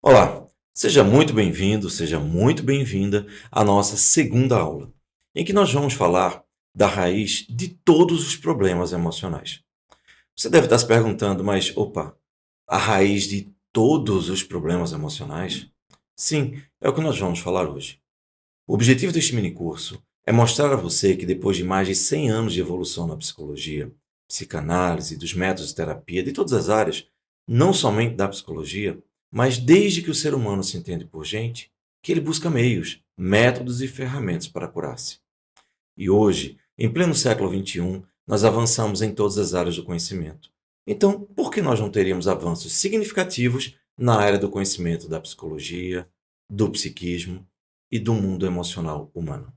Olá, seja muito bem-vindo, seja muito bem-vinda à nossa segunda aula, em que nós vamos falar da raiz de todos os problemas emocionais. Você deve estar se perguntando, mas opa, a raiz de todos os problemas emocionais? Sim, é o que nós vamos falar hoje. O objetivo deste minicurso é mostrar a você que depois de mais de 100 anos de evolução na psicologia, psicanálise, dos métodos de terapia, de todas as áreas, não somente da psicologia, mas desde que o ser humano se entende por gente, que ele busca meios, métodos e ferramentas para curar-se. E hoje, em pleno século XXI, nós avançamos em todas as áreas do conhecimento. Então, por que nós não teríamos avanços significativos na área do conhecimento da psicologia, do psiquismo e do mundo emocional humano?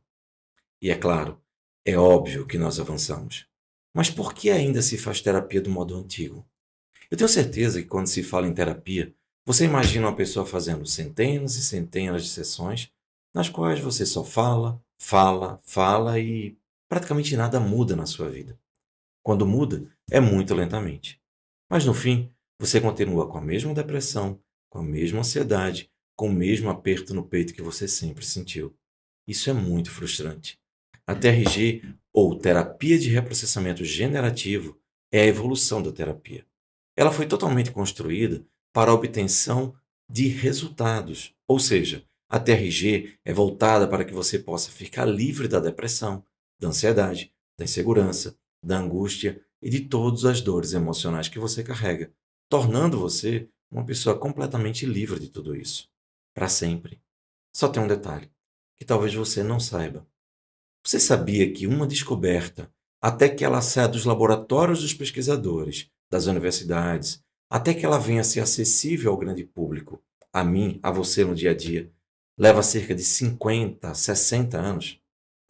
E é claro, é óbvio que nós avançamos. Mas por que ainda se faz terapia do modo antigo? Eu tenho certeza que quando se fala em terapia, você imagina uma pessoa fazendo centenas e centenas de sessões nas quais você só fala, fala, fala e praticamente nada muda na sua vida. Quando muda, é muito lentamente. Mas no fim, você continua com a mesma depressão, com a mesma ansiedade, com o mesmo aperto no peito que você sempre sentiu. Isso é muito frustrante. A TRG, ou Terapia de Reprocessamento Generativo, é a evolução da terapia. Ela foi totalmente construída para a obtenção de resultados, ou seja, a TRG é voltada para que você possa ficar livre da depressão, da ansiedade, da insegurança, da angústia e de todas as dores emocionais que você carrega, tornando você uma pessoa completamente livre de tudo isso, para sempre. Só tem um detalhe, que talvez você não saiba. Você sabia que uma descoberta, até que ela saia dos laboratórios dos pesquisadores, das universidades, até que ela venha a ser acessível ao grande público, a mim, a você no dia a dia, leva cerca de 50, 60 anos?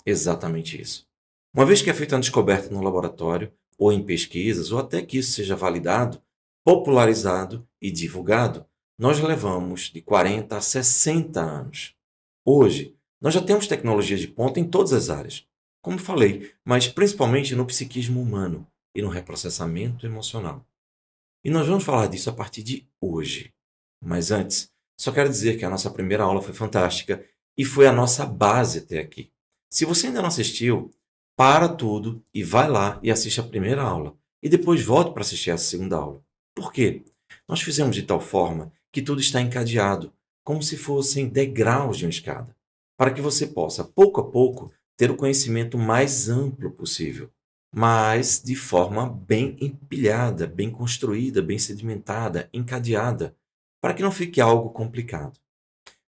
Exatamente isso. Uma vez que é feita uma descoberta no laboratório, ou em pesquisas, ou até que isso seja validado, popularizado e divulgado, nós levamos de 40 a 60 anos. Hoje, nós já temos tecnologias de ponta em todas as áreas, como falei, mas principalmente no psiquismo humano e no reprocessamento emocional. E nós vamos falar disso a partir de hoje. Mas antes, só quero dizer que a nossa primeira aula foi fantástica e foi a nossa base até aqui. Se você ainda não assistiu, para tudo e vai lá e assiste a primeira aula. E depois volte para assistir a segunda aula. Por quê? Nós fizemos de tal forma que tudo está encadeado, como se fossem degraus de uma escada, para que você possa, pouco a pouco, ter o conhecimento mais amplo possível, mas de forma bem empilhada, bem construída, bem sedimentada, encadeada, para que não fique algo complicado.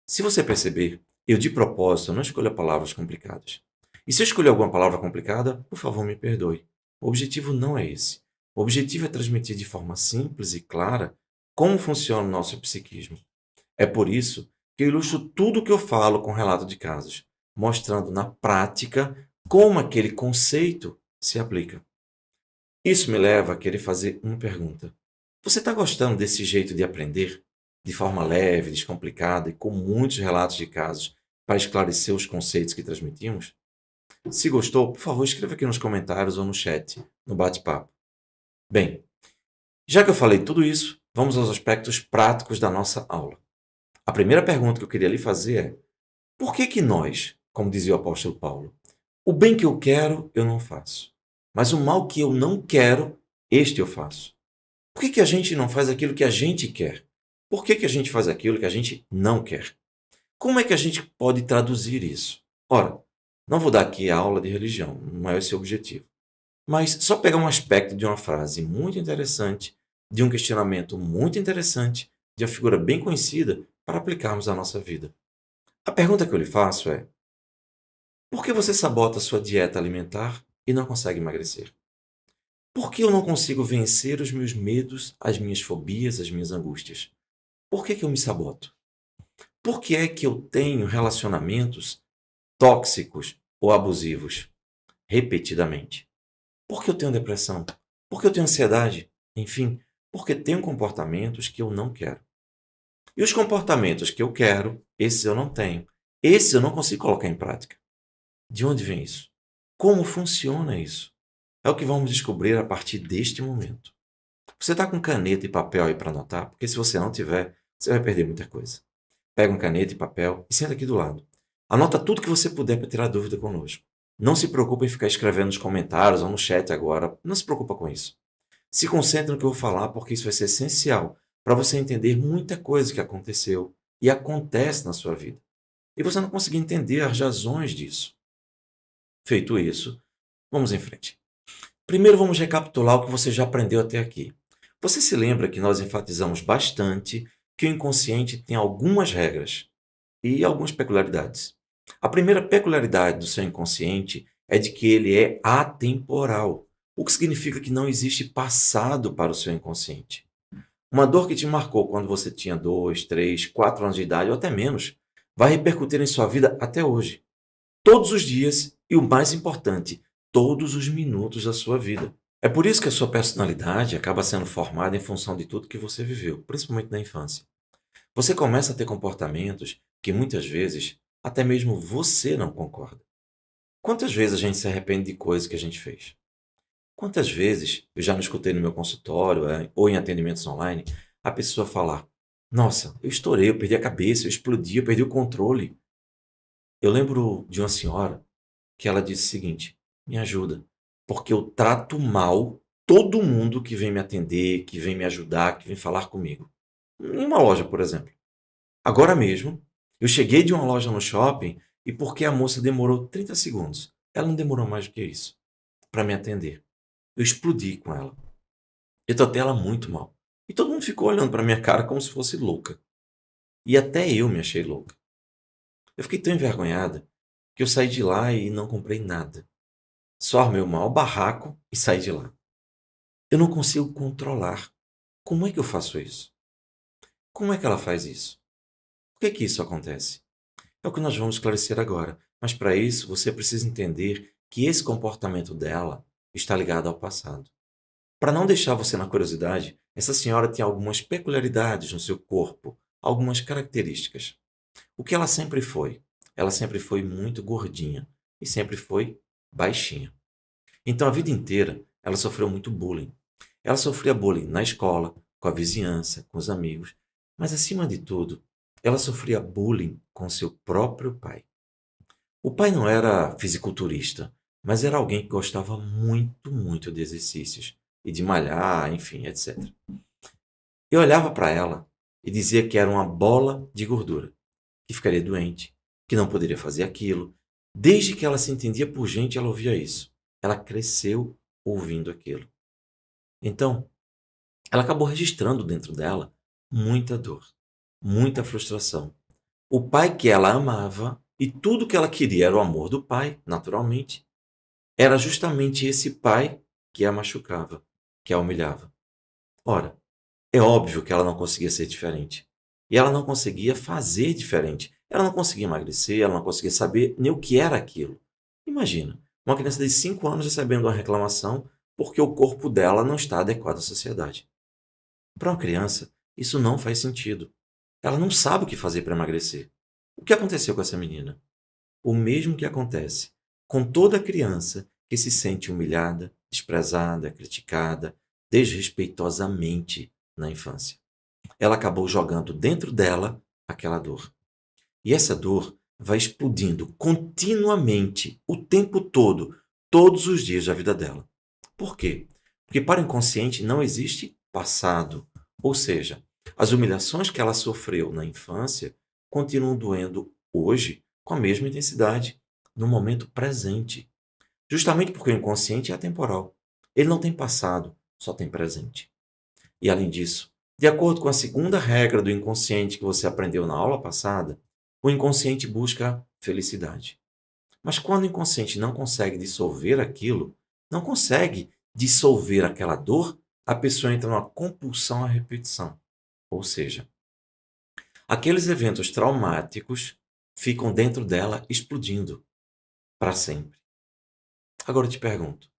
Se você perceber, eu de propósito não escolho palavras complicadas. E se eu escolher alguma palavra complicada, por favor, me perdoe. O objetivo não é esse. O objetivo é transmitir de forma simples e clara como funciona o nosso psiquismo. É por isso que eu ilustro tudo o que eu falo com relato de casos, mostrando na prática como aquele conceito se aplica. Isso me leva a querer fazer uma pergunta. Você está gostando desse jeito de aprender? De forma leve, descomplicada e com muitos relatos de casos para esclarecer os conceitos que transmitimos? Se gostou, por favor, escreva aqui nos comentários ou no chat, no bate-papo. Bem, já que eu falei tudo isso, vamos aos aspectos práticos da nossa aula. A primeira pergunta que eu queria lhe fazer é: por que que nós, como dizia o apóstolo Paulo, o bem que eu quero, eu não faço, mas o mal que eu não quero, este eu faço? Por que que a gente não faz aquilo que a gente quer? Por que que a gente faz aquilo que a gente não quer? Como é que a gente pode traduzir isso? Ora, não vou dar aqui a aula de religião, não é esse o objetivo. Mas só pegar um aspecto de uma frase muito interessante, de um questionamento muito interessante, de uma figura bem conhecida, para aplicarmos à nossa vida. A pergunta que eu lhe faço é: por que você sabota a sua dieta alimentar e não consegue emagrecer? Por que eu não consigo vencer os meus medos, as minhas fobias, as minhas angústias? Por que que eu me saboto? Por que é que eu tenho relacionamentos tóxicos ou abusivos repetidamente? Por que eu tenho depressão? Por que eu tenho ansiedade? Enfim, porque tenho comportamentos que eu não quero. E os comportamentos que eu quero, esses eu não tenho. Esses eu não consigo colocar em prática. De onde vem isso? Como funciona isso? É o que vamos descobrir a partir deste momento. Você está com caneta e papel aí para anotar? Porque se você não tiver, Você vai perder muita coisa. Pega uma caneta e papel e senta aqui do lado. Anota tudo que você puder para tirar dúvida conosco. Não se preocupe em ficar escrevendo nos comentários ou no chat agora. Não se preocupa com isso. Se concentre no que eu vou falar, porque isso vai ser essencial para você entender muita coisa que aconteceu e acontece na sua vida. E você não conseguir entender as razões disso. Feito isso, vamos em frente. Primeiro vamos recapitular o que você já aprendeu até aqui. Você se lembra que nós enfatizamos bastante que o inconsciente tem algumas regras e algumas peculiaridades. A primeira peculiaridade do seu inconsciente é de que ele é atemporal, o que significa que não existe passado para o seu inconsciente. Uma dor que te marcou quando você tinha 2, 3, 4 anos de idade ou até menos, vai repercutir em sua vida até hoje, todos os dias e, o mais importante, todos os minutos da sua vida. É por isso que a sua personalidade acaba sendo formada em função de tudo que você viveu, principalmente na infância. Você começa a ter comportamentos que muitas vezes até mesmo você não concorda. Quantas vezes a gente se arrepende de coisas que a gente fez? Quantas vezes eu já não escutei no meu consultório ou em atendimentos online a pessoa falar: Nossa, eu estourei, eu perdi a cabeça, eu explodi, eu perdi o controle. Eu lembro de uma senhora que ela disse o seguinte: Me ajuda, porque eu trato mal todo mundo que vem me atender, que vem me ajudar, que vem falar comigo. Em uma loja, por exemplo. Agora mesmo, eu cheguei de uma loja no shopping e porque a moça demorou 30 segundos, ela não demorou mais do que isso, para me atender. Eu explodi com ela. Eu tratei ela muito mal. E todo mundo ficou olhando para minha cara como se fosse louca. E até eu me achei louca. Eu fiquei tão envergonhada que eu saí de lá e não comprei nada. Só armei o maior barraco e saí de lá. Eu não consigo controlar. Como é que eu faço isso? Como é que ela faz isso? Por que isso acontece? É o que nós vamos esclarecer agora. Mas para isso, você precisa entender que esse comportamento dela está ligado ao passado. Para não deixar você na curiosidade, essa senhora tem algumas peculiaridades no seu corpo, algumas características. O que ela sempre foi? Ela sempre foi muito gordinha e sempre foi baixinha. Então, a vida inteira, ela sofreu muito bullying. Ela sofria bullying na escola, com a vizinhança, com os amigos, mas, acima de tudo, ela sofria bullying com seu próprio pai. O pai não era fisiculturista, mas era alguém que gostava muito, muito de exercícios e de malhar, enfim, etc. Eu olhava para ela e dizia que era uma bola de gordura, que ficaria doente, que não poderia fazer aquilo. Desde que ela se entendia por gente, ela ouvia isso. Ela cresceu ouvindo aquilo. Então, ela acabou registrando dentro dela muita dor, muita frustração. O pai que ela amava e tudo que ela queria era o amor do pai, naturalmente. Era justamente esse pai que a machucava, que a humilhava. Ora, é óbvio que ela não conseguia ser diferente. E ela não conseguia fazer diferente. Ela não conseguia emagrecer, ela não conseguia saber nem o que era aquilo. Imagina, uma criança de 5 anos recebendo uma reclamação porque o corpo dela não está adequado à sociedade. Para uma criança, isso não faz sentido. Ela não sabe o que fazer para emagrecer. O que aconteceu com essa menina? O mesmo que acontece com toda criança que se sente humilhada, desprezada, criticada, desrespeitosamente na infância. Ela acabou jogando dentro dela aquela dor. E essa dor vai explodindo continuamente, o tempo todo, todos os dias da vida dela. Por quê? Porque para o inconsciente não existe passado. Ou seja, as humilhações que ela sofreu na infância continuam doendo hoje com a mesma intensidade, no momento presente. Justamente porque o inconsciente é atemporal. Ele não tem passado, só tem presente. E além disso, de acordo com a segunda regra do inconsciente que você aprendeu na aula passada, o inconsciente busca felicidade. Mas quando o inconsciente não consegue dissolver aquilo, não consegue dissolver aquela dor, a pessoa entra numa compulsão à repetição. Ou seja, aqueles eventos traumáticos ficam dentro dela explodindo para sempre. Agora eu te pergunto,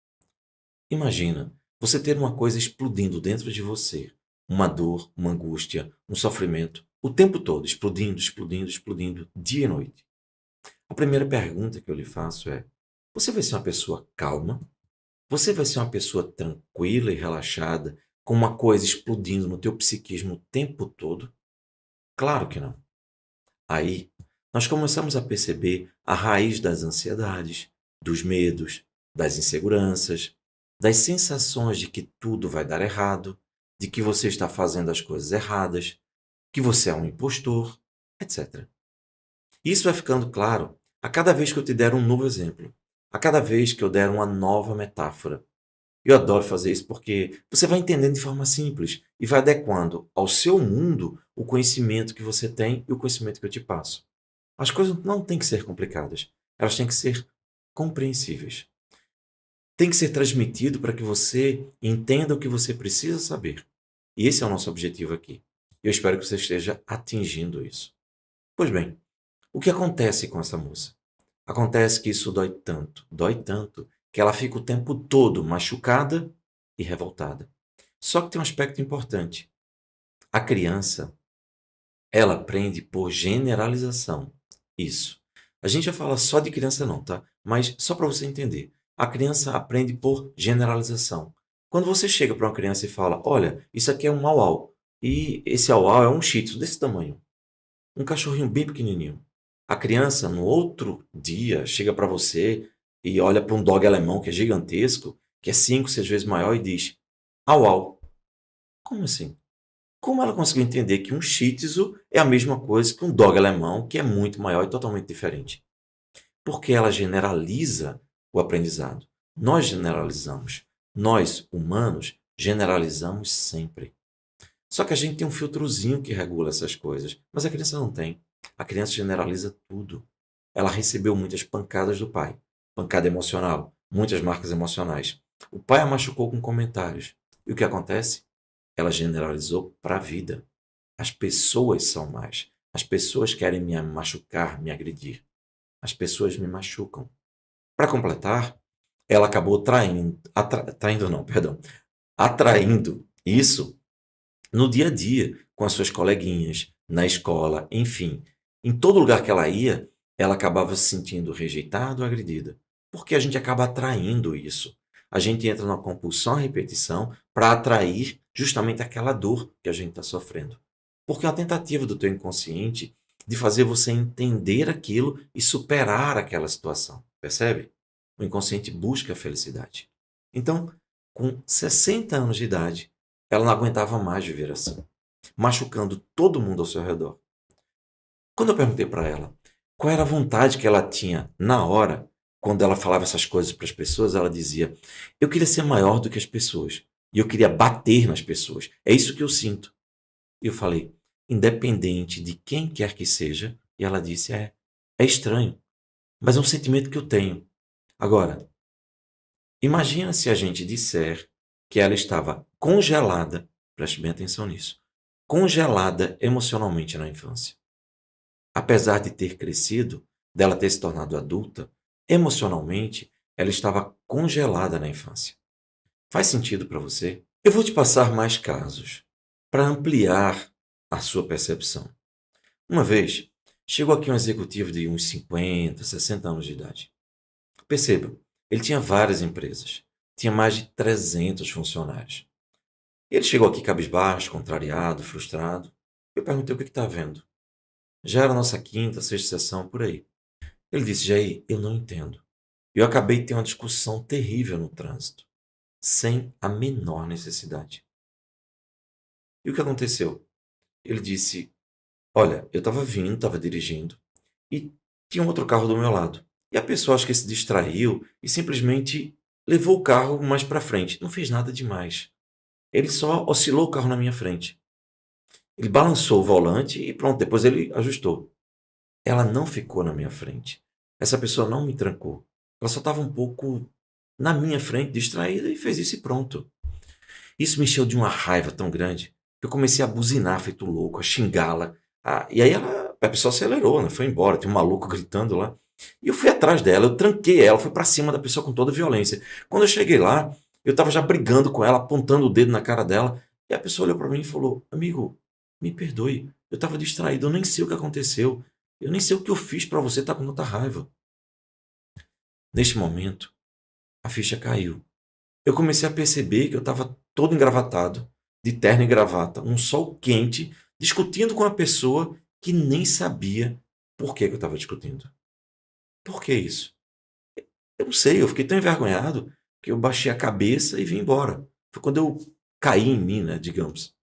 imagina você ter uma coisa explodindo dentro de você, uma dor, uma angústia, um sofrimento, o tempo todo, explodindo, explodindo, explodindo, dia e noite. A primeira pergunta que eu lhe faço é: você vai ser uma pessoa calma? Você vai ser uma pessoa tranquila e relaxada, com uma coisa explodindo no teu psiquismo o tempo todo? Claro que não. Aí, nós começamos a perceber a raiz das ansiedades, dos medos, das inseguranças, das sensações de que tudo vai dar errado, de que você está fazendo as coisas erradas, que você é um impostor, etc. Isso vai ficando claro a cada vez que eu te der um novo exemplo, a cada vez que eu der uma nova metáfora. Eu adoro fazer isso porque você vai entendendo de forma simples e vai adequando ao seu mundo o conhecimento que você tem e o conhecimento que eu te passo. As coisas não têm que ser complicadas, elas têm que ser compreensíveis. Tem que ser transmitido para que você entenda o que você precisa saber. E esse é o nosso objetivo aqui. Eu espero que você esteja atingindo isso. Pois bem, o que acontece com essa moça? Acontece que isso dói tanto, que ela fica o tempo todo machucada e revoltada. Só que tem um aspecto importante. A criança, ela aprende por generalização. Isso. A gente vai falar só de criança não, tá? Mas só para você entender. A criança aprende por generalização. Quando você chega para uma criança e fala, olha, isso aqui é um au-au. E esse au-au é um shih tzu desse tamanho. Um cachorrinho bem pequenininho. A criança, no outro dia, chega para você e olha para um dog alemão que é gigantesco, que é 5, 6 vezes maior e diz: "Au, au". Como assim? Como ela conseguiu entender que um Shih Tzu é a mesma coisa que um dog alemão, que é muito maior e totalmente diferente? Porque ela generaliza o aprendizado. Nós generalizamos. Nós, humanos, generalizamos sempre. Só que a gente tem um filtrozinho que regula essas coisas, mas a criança não tem. A criança generaliza tudo. Ela recebeu muitas pancadas do pai, pancada emocional, muitas marcas emocionais. O pai a machucou com comentários. E o que acontece? Ela generalizou para a vida. As pessoas são más. As pessoas querem me machucar, me agredir. As pessoas me machucam. Para completar, ela acabou traindo não, perdão, atraindo isso no dia a dia, com as suas coleguinhas, na escola, enfim. Em todo lugar que ela ia, ela acabava se sentindo rejeitada ou agredida. Porque a gente acaba atraindo isso. A gente entra numa compulsão à repetição para atrair justamente aquela dor que a gente está sofrendo. Porque é uma tentativa do teu inconsciente de fazer você entender aquilo e superar aquela situação. Percebe? O inconsciente busca a felicidade. Então, com 60 anos de idade, ela não aguentava mais viver assim, machucando todo mundo ao seu redor. Quando eu perguntei para ela qual era a vontade que ela tinha na hora, quando ela falava essas coisas para as pessoas, ela dizia: "Eu queria ser maior do que as pessoas e eu queria bater nas pessoas. É isso que eu sinto". E eu falei: "Independente de quem quer que seja", e ela disse: "É estranho, mas é um sentimento que eu tenho". Agora, imagina se a gente disser que ela estava congelada, preste bem atenção nisso, congelada emocionalmente na infância. Apesar de ter crescido, dela ter se tornado adulta, emocionalmente ela estava congelada na infância. Faz sentido para você? Eu vou te passar mais casos para ampliar a sua percepção. Uma vez, chegou aqui um executivo de uns 50, 60 anos de idade. Perceba, ele tinha várias empresas, tinha mais de 300 funcionários. Ele chegou aqui cabisbaixo, contrariado, frustrado. Eu perguntei o que está vendo. Já era a nossa quinta, sexta sessão, por aí. Ele disse: Jair, eu não entendo. Eu acabei de ter uma discussão terrível no trânsito, sem a menor necessidade. E o que aconteceu? Ele disse: olha, eu estava vindo, estava dirigindo, e tinha um outro carro do meu lado. E a pessoa acho que se distraiu e simplesmente levou o carro mais para frente. Não fez nada demais. Ele só oscilou o carro na minha frente. Ele balançou o volante e pronto, depois ele ajustou. Ela não ficou na minha frente. Essa pessoa não me trancou. Ela só estava um pouco na minha frente, distraída, e fez isso e pronto. Isso me encheu de uma raiva tão grande que eu comecei a buzinar, feito louco, a xingá-la. E aí a pessoa acelerou, né? Foi embora, tinha um maluco gritando lá. E eu fui atrás dela, eu tranquei ela, fui para cima da pessoa com toda violência. Quando eu cheguei lá, eu estava já brigando com ela, apontando o dedo na cara dela. E a pessoa olhou para mim e falou: amigo, me perdoe, eu estava distraído, eu nem sei o que aconteceu. Eu nem sei o que eu fiz para você estar com tanta raiva. Neste momento, a ficha caiu. Eu comecei a perceber que eu estava todo engravatado, de terno e gravata, um sol quente, discutindo com uma pessoa que nem sabia por que eu estava discutindo. Por que isso? Eu não sei, eu fiquei tão envergonhado que eu baixei a cabeça e vim embora. Foi quando eu caí em mim, né, digamos.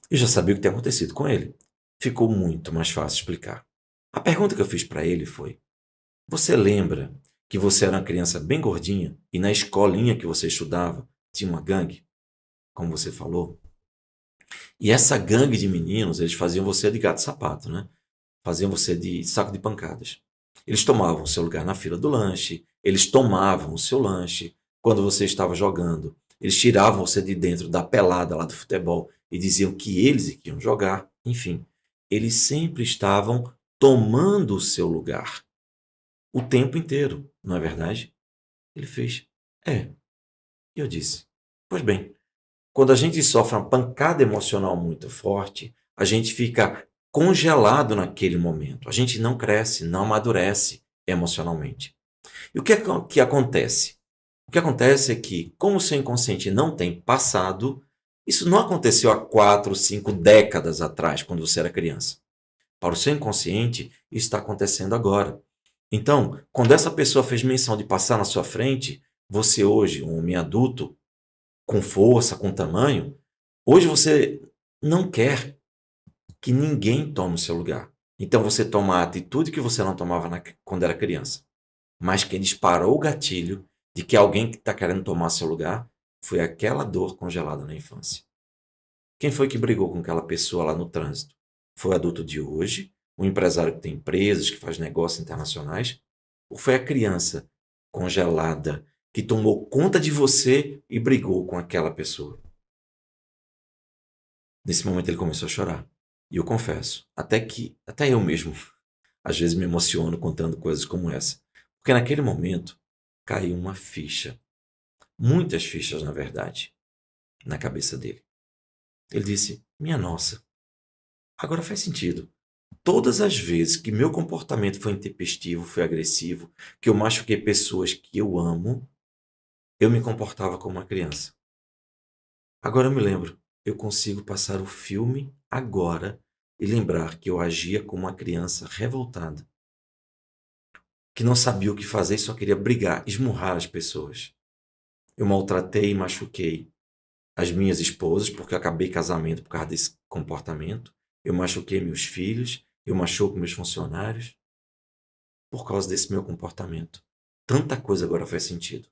Eu já sabia o que tinha acontecido com ele. Ficou muito mais fácil explicar. A pergunta que eu fiz para ele foi: você lembra que você era uma criança bem gordinha e na escolinha que você estudava tinha uma gangue, como você falou? E essa gangue de meninos, eles faziam você de gato-sapato, né? Faziam você de saco de pancadas. Eles tomavam o seu lugar na fila do lanche, eles tomavam o seu lanche quando você estava jogando. Eles tiravam você de dentro da pelada lá do futebol e diziam que eles é que iam jogar. Enfim, eles sempre estavam tomando o seu lugar o tempo inteiro, não é verdade? Ele fez: é. E eu disse: pois bem, quando a gente sofre uma pancada emocional muito forte, a gente fica congelado naquele momento. A gente não cresce, não amadurece emocionalmente. E o que acontece? O que acontece é que, como o seu inconsciente não tem passado, isso não aconteceu há 4, 5 décadas atrás, quando você era criança. Para o seu inconsciente, isso está acontecendo agora. Então, quando essa pessoa fez menção de passar na sua frente, você hoje, um homem adulto, com força, com tamanho, hoje você não quer que ninguém tome o seu lugar. Então você toma a atitude que você não tomava quando era criança. Mas quem disparou o gatilho de que alguém que está querendo tomar seu lugar foi aquela dor congelada na infância. Quem foi que brigou com aquela pessoa lá no trânsito? Foi o adulto de hoje, um empresário que tem empresas, que faz negócios internacionais? Ou foi a criança congelada que tomou conta de você e brigou com aquela pessoa? Nesse momento ele começou a chorar. E eu confesso, até eu mesmo, às vezes me emociono contando coisas como essa. Porque naquele momento caiu uma ficha, muitas fichas na verdade, na cabeça dele. Ele disse: minha nossa, agora faz sentido. Todas as vezes que meu comportamento foi intempestivo, foi agressivo, que eu machuquei pessoas que eu amo, eu me comportava como uma criança. Agora eu me lembro, eu consigo passar o filme agora e lembrar que eu agia como uma criança revoltada, que não sabia o que fazer e só queria brigar, esmurrar as pessoas. Eu maltratei e machuquei as minhas esposas, porque eu acabei casamento por causa desse comportamento. Eu machuquei meus filhos, eu machuco meus funcionários por causa desse meu comportamento. Tanta coisa agora faz sentido.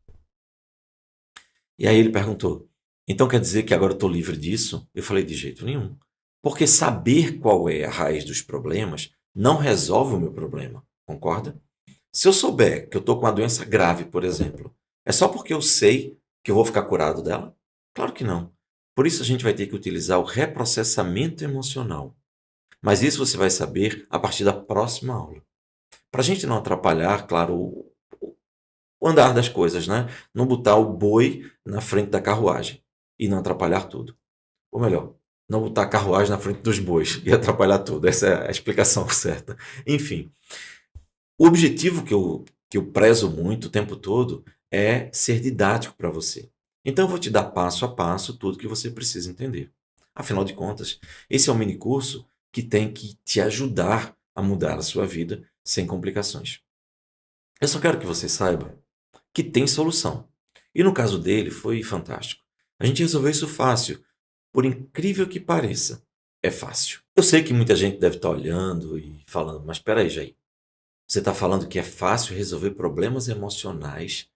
E aí ele perguntou: então quer dizer que agora eu estou livre disso? Eu falei: de jeito nenhum. Porque saber qual é a raiz dos problemas não resolve o meu problema, concorda? Se eu souber que eu estou com uma doença grave, por exemplo, é só porque eu sei que eu vou ficar curado dela? Claro que não. Por isso a gente vai ter que utilizar o reprocessamento emocional. Mas isso você vai saber a partir da próxima aula. Para a gente não atrapalhar, claro, o andar das coisas, né? Não botar o boi na frente da carruagem e não atrapalhar tudo. Ou melhor, não botar a carruagem na frente dos bois e atrapalhar tudo. Essa é a explicação certa. Enfim, o objetivo que eu prezo muito o tempo todo é ser didático para você. Então eu vou te dar passo a passo tudo que você precisa entender. Afinal de contas, esse é um mini curso que tem que te ajudar a mudar a sua vida sem complicações. Eu só quero que você saiba que tem solução. E no caso dele foi fantástico. A gente resolveu isso fácil. Por incrível que pareça, é fácil. Eu sei que muita gente deve estar olhando e falando, mas espera aí, Jair. Você está falando que é fácil resolver problemas emocionais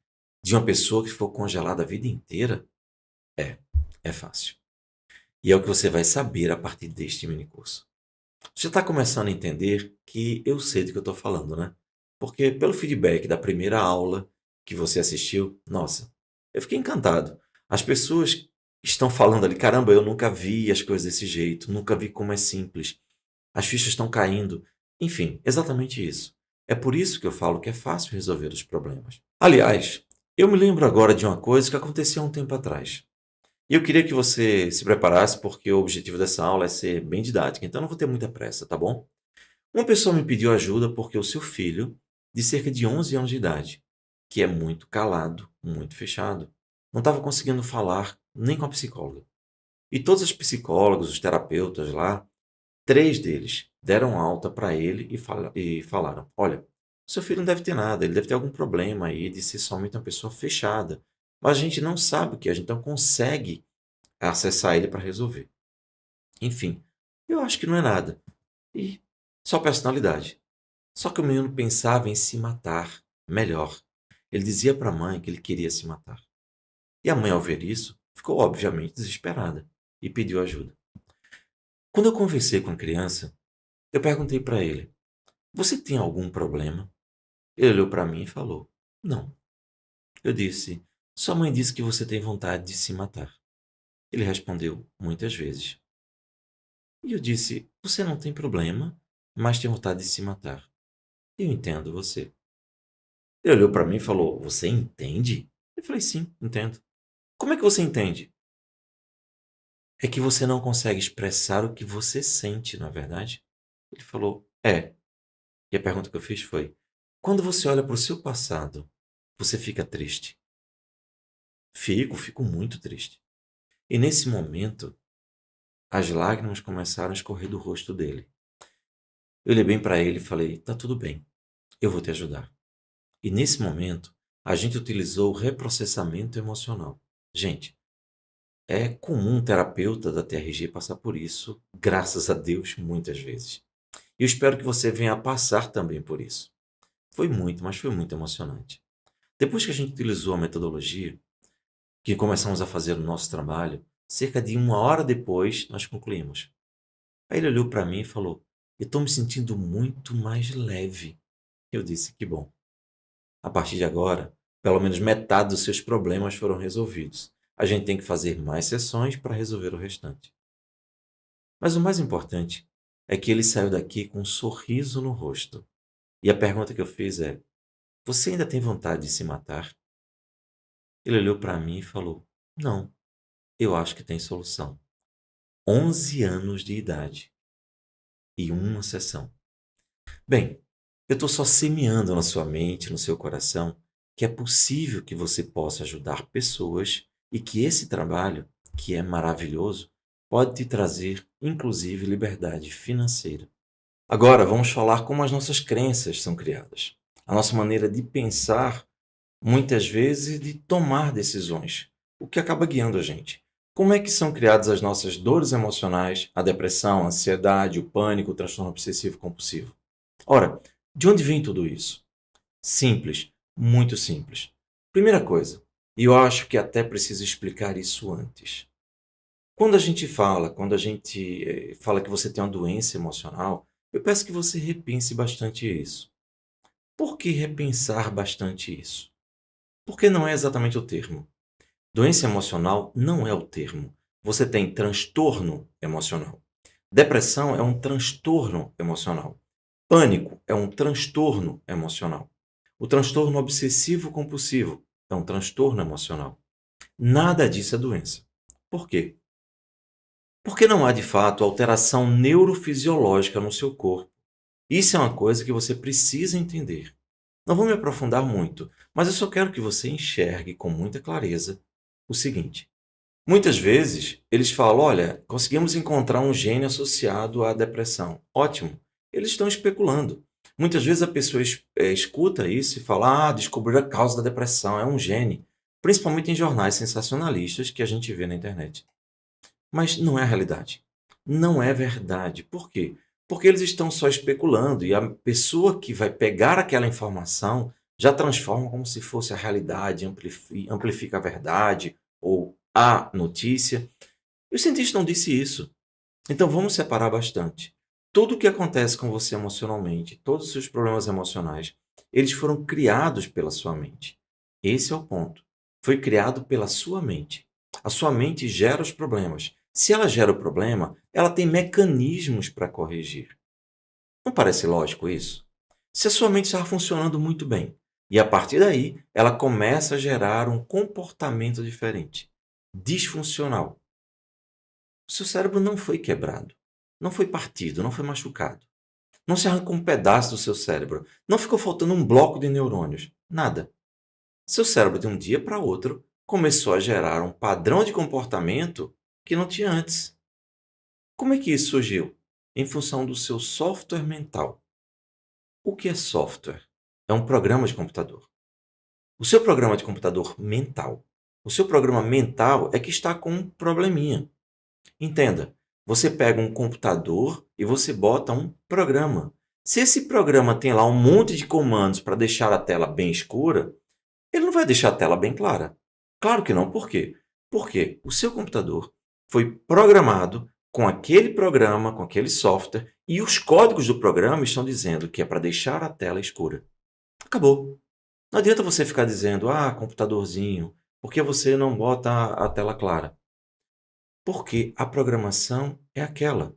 de uma pessoa que ficou congelada a vida inteira? É, é fácil. E é o que você vai saber a partir deste minicurso. Você está começando a entender que eu sei do que eu estou falando, né? Porque pelo feedback da primeira aula que você assistiu, nossa, eu fiquei encantado. As pessoas estão falando ali, caramba, eu nunca vi as coisas desse jeito, nunca vi como é simples. As fichas estão caindo. Enfim, exatamente isso. É por isso que eu falo que é fácil resolver os problemas. Aliás, eu me lembro agora de uma coisa que aconteceu há um tempo atrás. E eu queria que você se preparasse, porque o objetivo dessa aula é ser bem didática, então não vou ter muita pressa, tá bom? Uma pessoa me pediu ajuda porque o seu filho, de cerca de 11 anos de idade, que é muito calado, muito fechado, não estava conseguindo falar nem com a psicóloga. E todos os psicólogos, os terapeutas lá, 3 deles deram alta para ele e falaram: Olha, seu filho não deve ter nada, ele deve ter algum problema aí de ser somente uma pessoa fechada. Mas a gente não sabe o que, a gente não consegue acessar ele para resolver. Enfim, eu acho que não é nada. E só personalidade. Só que o menino pensava em se matar melhor. Ele dizia para a mãe que ele queria se matar. E a mãe, ao ver isso, ficou obviamente desesperada e pediu ajuda. Quando eu conversei com a criança, eu perguntei para ele: Você tem algum problema? Ele olhou para mim e falou: Não. Eu disse: Sua mãe disse que você tem vontade de se matar. Ele respondeu: Muitas vezes. E eu disse: Você não tem problema, mas tem vontade de se matar. Eu entendo você. Ele olhou para mim e falou: Você entende? Eu falei: Sim, entendo. Como é que você entende? É que você não consegue expressar o que você sente, não é verdade? Ele falou: É. E a pergunta que eu fiz foi: Quando você olha para o seu passado, você fica triste? Fico muito triste. E nesse momento, as lágrimas começaram a escorrer do rosto dele. Eu olhei bem para ele e falei: Tá tudo bem, eu vou te ajudar. E nesse momento, a gente utilizou o reprocessamento emocional. Gente, é comum um terapeuta da TRG passar por isso, graças a Deus, muitas vezes. E eu espero que você venha a passar também por isso. Foi muito, mas foi muito emocionante. Depois que a gente utilizou a metodologia, que começamos a fazer o nosso trabalho, cerca de 1 hora depois, nós concluímos. Aí ele olhou para mim e falou: Eu estou me sentindo muito mais leve. Eu disse: Que bom. A partir de agora, pelo menos metade dos seus problemas foram resolvidos. A gente tem que fazer mais sessões para resolver o restante. Mas o mais importante é que ele saiu daqui com um sorriso no rosto. E a pergunta que eu fiz é: Você ainda tem vontade de se matar? Ele olhou para mim e falou: Não, eu acho que tem solução. 11 anos de idade e uma sessão. Bem, eu estou só semeando na sua mente, no seu coração, que é possível que você possa ajudar pessoas e que esse trabalho, que é maravilhoso, pode te trazer, inclusive, liberdade financeira. Agora, vamos falar como as nossas crenças são criadas. A nossa maneira de pensar, muitas vezes, de tomar decisões, o que acaba guiando a gente. Como é que são criadas as nossas dores emocionais, a depressão, a ansiedade, o pânico, o transtorno obsessivo compulsivo? Ora, de onde vem tudo isso? Simples, muito simples. Primeira coisa, e eu acho que até preciso explicar isso antes. Quando a gente fala que você tem uma doença emocional, eu peço que você repense bastante isso. Por que repensar bastante isso? Porque não é exatamente o termo. Doença emocional não é o termo. Você tem transtorno emocional. Depressão é um transtorno emocional. Pânico é um transtorno emocional. O transtorno obsessivo compulsivo é um transtorno emocional. Nada disso é doença. Por quê? Porque não há, de fato, alteração neurofisiológica no seu corpo. Isso é uma coisa que você precisa entender. Não vou me aprofundar muito, mas eu só quero que você enxergue com muita clareza o seguinte. Muitas vezes eles falam: olha, conseguimos encontrar um gene associado à depressão. Ótimo. Eles estão especulando. Muitas vezes a pessoa escuta isso e fala: descobriram a causa da depressão, é um gene. Principalmente em jornais sensacionalistas que a gente vê na internet. Mas não é a realidade. Não é verdade. Por quê? Porque eles estão só especulando e a pessoa que vai pegar aquela informação já transforma como se fosse a realidade, amplifica a verdade ou a notícia. E o cientista não disse isso. Então vamos separar bastante. Tudo o que acontece com você emocionalmente, todos os seus problemas emocionais, eles foram criados pela sua mente. Esse é o ponto. Foi criado pela sua mente. A sua mente gera os problemas. Se ela gera o problema, ela tem mecanismos para corrigir. Não parece lógico isso? Se a sua mente está funcionando muito bem, e a partir daí ela começa a gerar um comportamento diferente, disfuncional. O seu cérebro não foi quebrado, não foi partido, não foi machucado. Não se arrancou um pedaço do seu cérebro. Não ficou faltando um bloco de neurônios. Nada. Seu cérebro, de um dia para outro, começou a gerar um padrão de comportamento que não tinha antes. Como é que isso surgiu? em função do seu software mental. O que é software? É um programa de computador. O seu programa de computador mental. O seu programa mental é que está com um probleminha. Entenda, você pega um computador e você bota um programa. Se esse programa tem lá um monte de comandos para deixar a tela bem escura, ele não vai deixar a tela bem clara. Claro que não, por quê? Porque o seu computador foi programado com aquele programa, com aquele software, e os códigos do programa estão dizendo que é para deixar a tela escura. Acabou. Não adianta você ficar dizendo, computadorzinho, por que você não bota a tela clara? Porque a programação é aquela.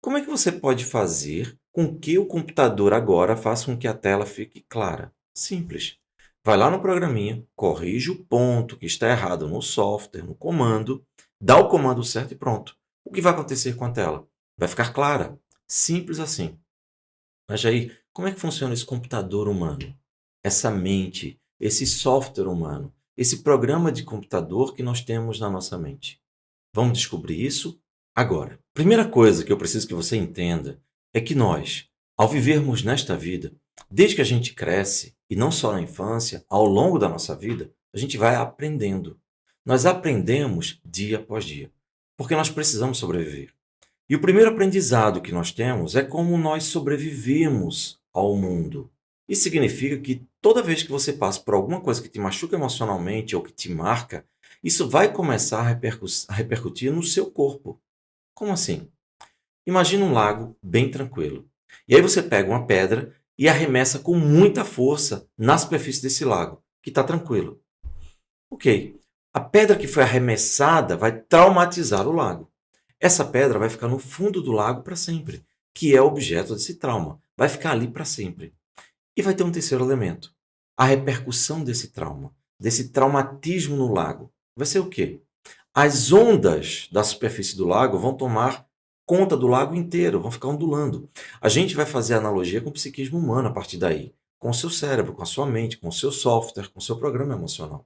Como é que você pode fazer com que o computador agora faça com que a tela fique clara? Simples. Vai lá no programinha, corrige o ponto que está errado no software, no comando, dá o comando certo e pronto. O que vai acontecer com a tela? Vai ficar clara. Simples assim. Mas aí, como é que funciona esse computador humano? Essa mente, esse software humano, esse programa de computador que nós temos na nossa mente. Vamos descobrir isso agora. Primeira coisa que eu preciso que você entenda é que nós, ao vivermos nesta vida, desde que a gente cresce, e não só na infância, ao longo da nossa vida, a gente vai aprendendo. Nós aprendemos dia após dia, porque nós precisamos sobreviver. E o primeiro aprendizado que nós temos é como nós sobrevivemos ao mundo. Isso significa que toda vez que você passa por alguma coisa que te machuca emocionalmente ou que te marca, isso vai começar a repercutir no seu corpo. Como assim? Imagina um lago bem tranquilo. E aí você pega uma pedra e arremessa com muita força na superfície desse lago, que está tranquilo. Ok. A pedra que foi arremessada vai traumatizar o lago. Essa pedra vai ficar no fundo do lago para sempre, que é objeto desse trauma. Vai ficar ali para sempre. E vai ter um terceiro elemento. A repercussão desse trauma, desse traumatismo no lago. Vai ser o quê? As ondas da superfície do lago vão tomar conta do lago inteiro, vão ficar ondulando. A gente vai fazer analogia com o psiquismo humano a partir daí, com o seu cérebro, com a sua mente, com o seu software, com o seu programa emocional.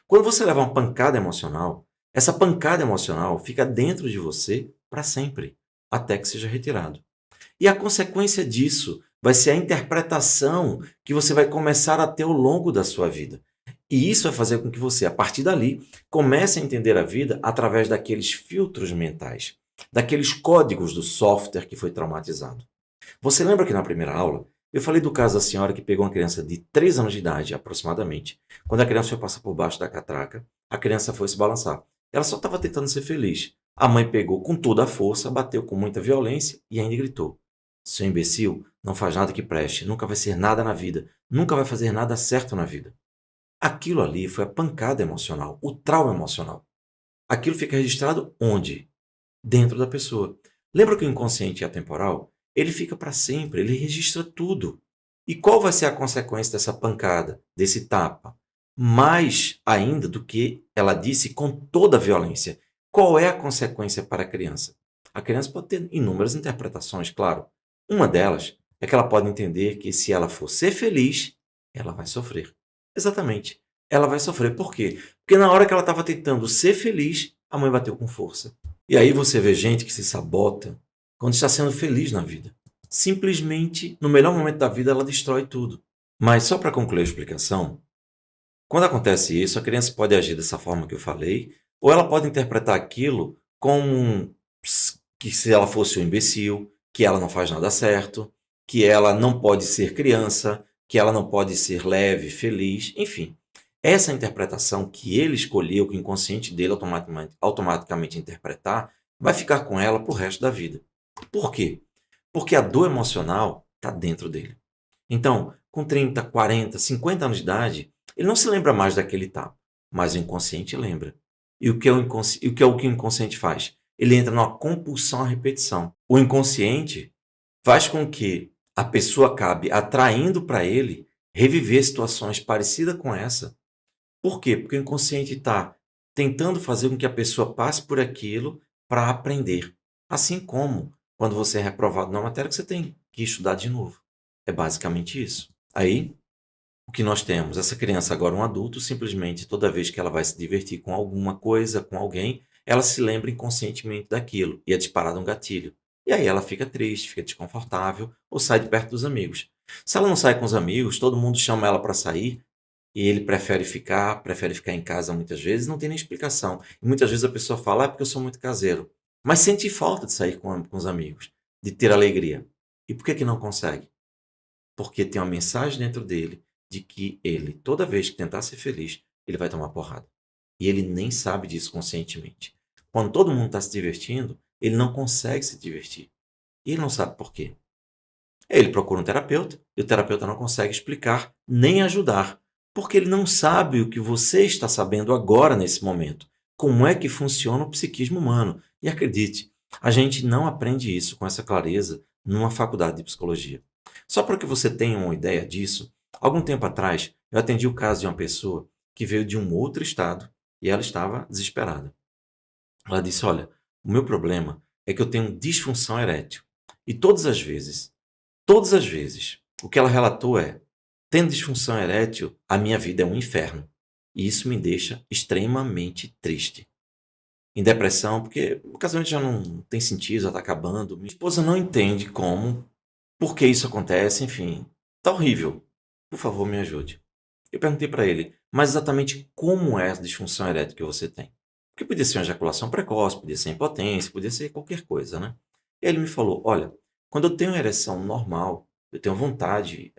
Quando você leva uma pancada emocional, essa pancada emocional fica dentro de você para sempre, até que seja retirado. E a consequência disso vai ser a interpretação que você vai começar a ter ao longo da sua vida. E isso vai fazer com que você, a partir dali, comece a entender a vida através daqueles filtros mentais, daqueles códigos do software que foi traumatizado. Você lembra que na primeira aula eu falei do caso da senhora que pegou uma criança de 3 anos de idade, aproximadamente. Quando a criança foi passar por baixo da catraca, a criança foi se balançar. Ela só estava tentando ser feliz. A mãe pegou com toda a força, bateu com muita violência e ainda gritou: seu imbecil, não faz nada que preste, nunca vai ser nada na vida, nunca vai fazer nada certo na vida. Aquilo ali foi a pancada emocional, o trauma emocional. Aquilo fica registrado onde? Dentro da pessoa. Lembra que o inconsciente é atemporal? Ele fica para sempre, ele registra tudo. E qual vai ser a consequência dessa pancada, desse tapa? Mais ainda do que ela disse com toda a violência. Qual é a consequência para a criança? A criança pode ter inúmeras interpretações, claro. Uma delas é que ela pode entender que se ela for ser feliz, ela vai sofrer. Exatamente. Ela vai sofrer. Por quê? Porque na hora que ela estava tentando ser feliz, a mãe bateu com força. E aí você vê gente que se sabota quando está sendo feliz na vida. Simplesmente, no melhor momento da vida, ela destrói tudo. Mas só para concluir a explicação, quando acontece isso, a criança pode agir dessa forma que eu falei, ou ela pode interpretar aquilo como que se ela fosse um imbecil, que ela não faz nada certo, que ela não pode ser criança, que ela não pode ser leve, feliz, enfim. Essa interpretação que ele escolheu, que o inconsciente dele automaticamente interpretar, vai ficar com ela para o resto da vida. Por quê? Porque a dor emocional está dentro dele. Então, com 30, 40, 50 anos de idade, ele não se lembra mais daquele tapa, mas o inconsciente lembra. E o que é o que o inconsciente faz? Ele entra numa compulsão à repetição. O inconsciente faz com que a pessoa acabe atraindo para ele reviver situações parecidas com essa. Por quê? Porque o inconsciente está tentando fazer com que a pessoa passe por aquilo para aprender. Assim como quando você é reprovado na matéria que você tem que estudar de novo. É basicamente isso. Aí, o que nós temos? Essa criança agora um adulto, simplesmente toda vez que ela vai se divertir com alguma coisa, com alguém, ela se lembra inconscientemente daquilo e é disparado um gatilho. E aí ela fica triste, fica desconfortável ou sai de perto dos amigos. Se ela não sai com os amigos, todo mundo chama ela para sair e ele prefere ficar em casa muitas vezes, não tem nem explicação. E muitas vezes a pessoa fala, porque eu sou muito caseiro. Mas sente falta de sair com os amigos, de ter alegria. E por que que não consegue? Porque tem uma mensagem dentro dele de que ele, toda vez que tentar ser feliz, ele vai tomar porrada. E ele nem sabe disso conscientemente. Quando todo mundo está se divertindo, ele não consegue se divertir. E ele não sabe por quê. Ele procura um terapeuta e o terapeuta não consegue explicar nem ajudar, porque ele não sabe o que você está sabendo agora nesse momento. Como é que funciona o psiquismo humano? E acredite, a gente não aprende isso com essa clareza numa faculdade de psicologia. Só para que você tenha uma ideia disso, algum tempo atrás eu atendi o caso de uma pessoa que veio de um outro estado e ela estava desesperada. Ela disse: Olha, o meu problema é que eu tenho disfunção erétil. E todas as vezes, o que ela relatou é: tendo disfunção erétil, a minha vida é um inferno. E isso me deixa extremamente triste. Em depressão, porque o casamento já não tem sentido, já está acabando. Minha esposa não entende como, por que isso acontece, enfim. Tá horrível. Por favor, me ajude. Eu perguntei para ele, mas exatamente como é essa disfunção erétil que você tem? Porque podia ser uma ejaculação precoce, podia ser impotência, podia ser qualquer coisa, né? E ele me falou: olha, quando eu tenho ereção normal, eu tenho vontade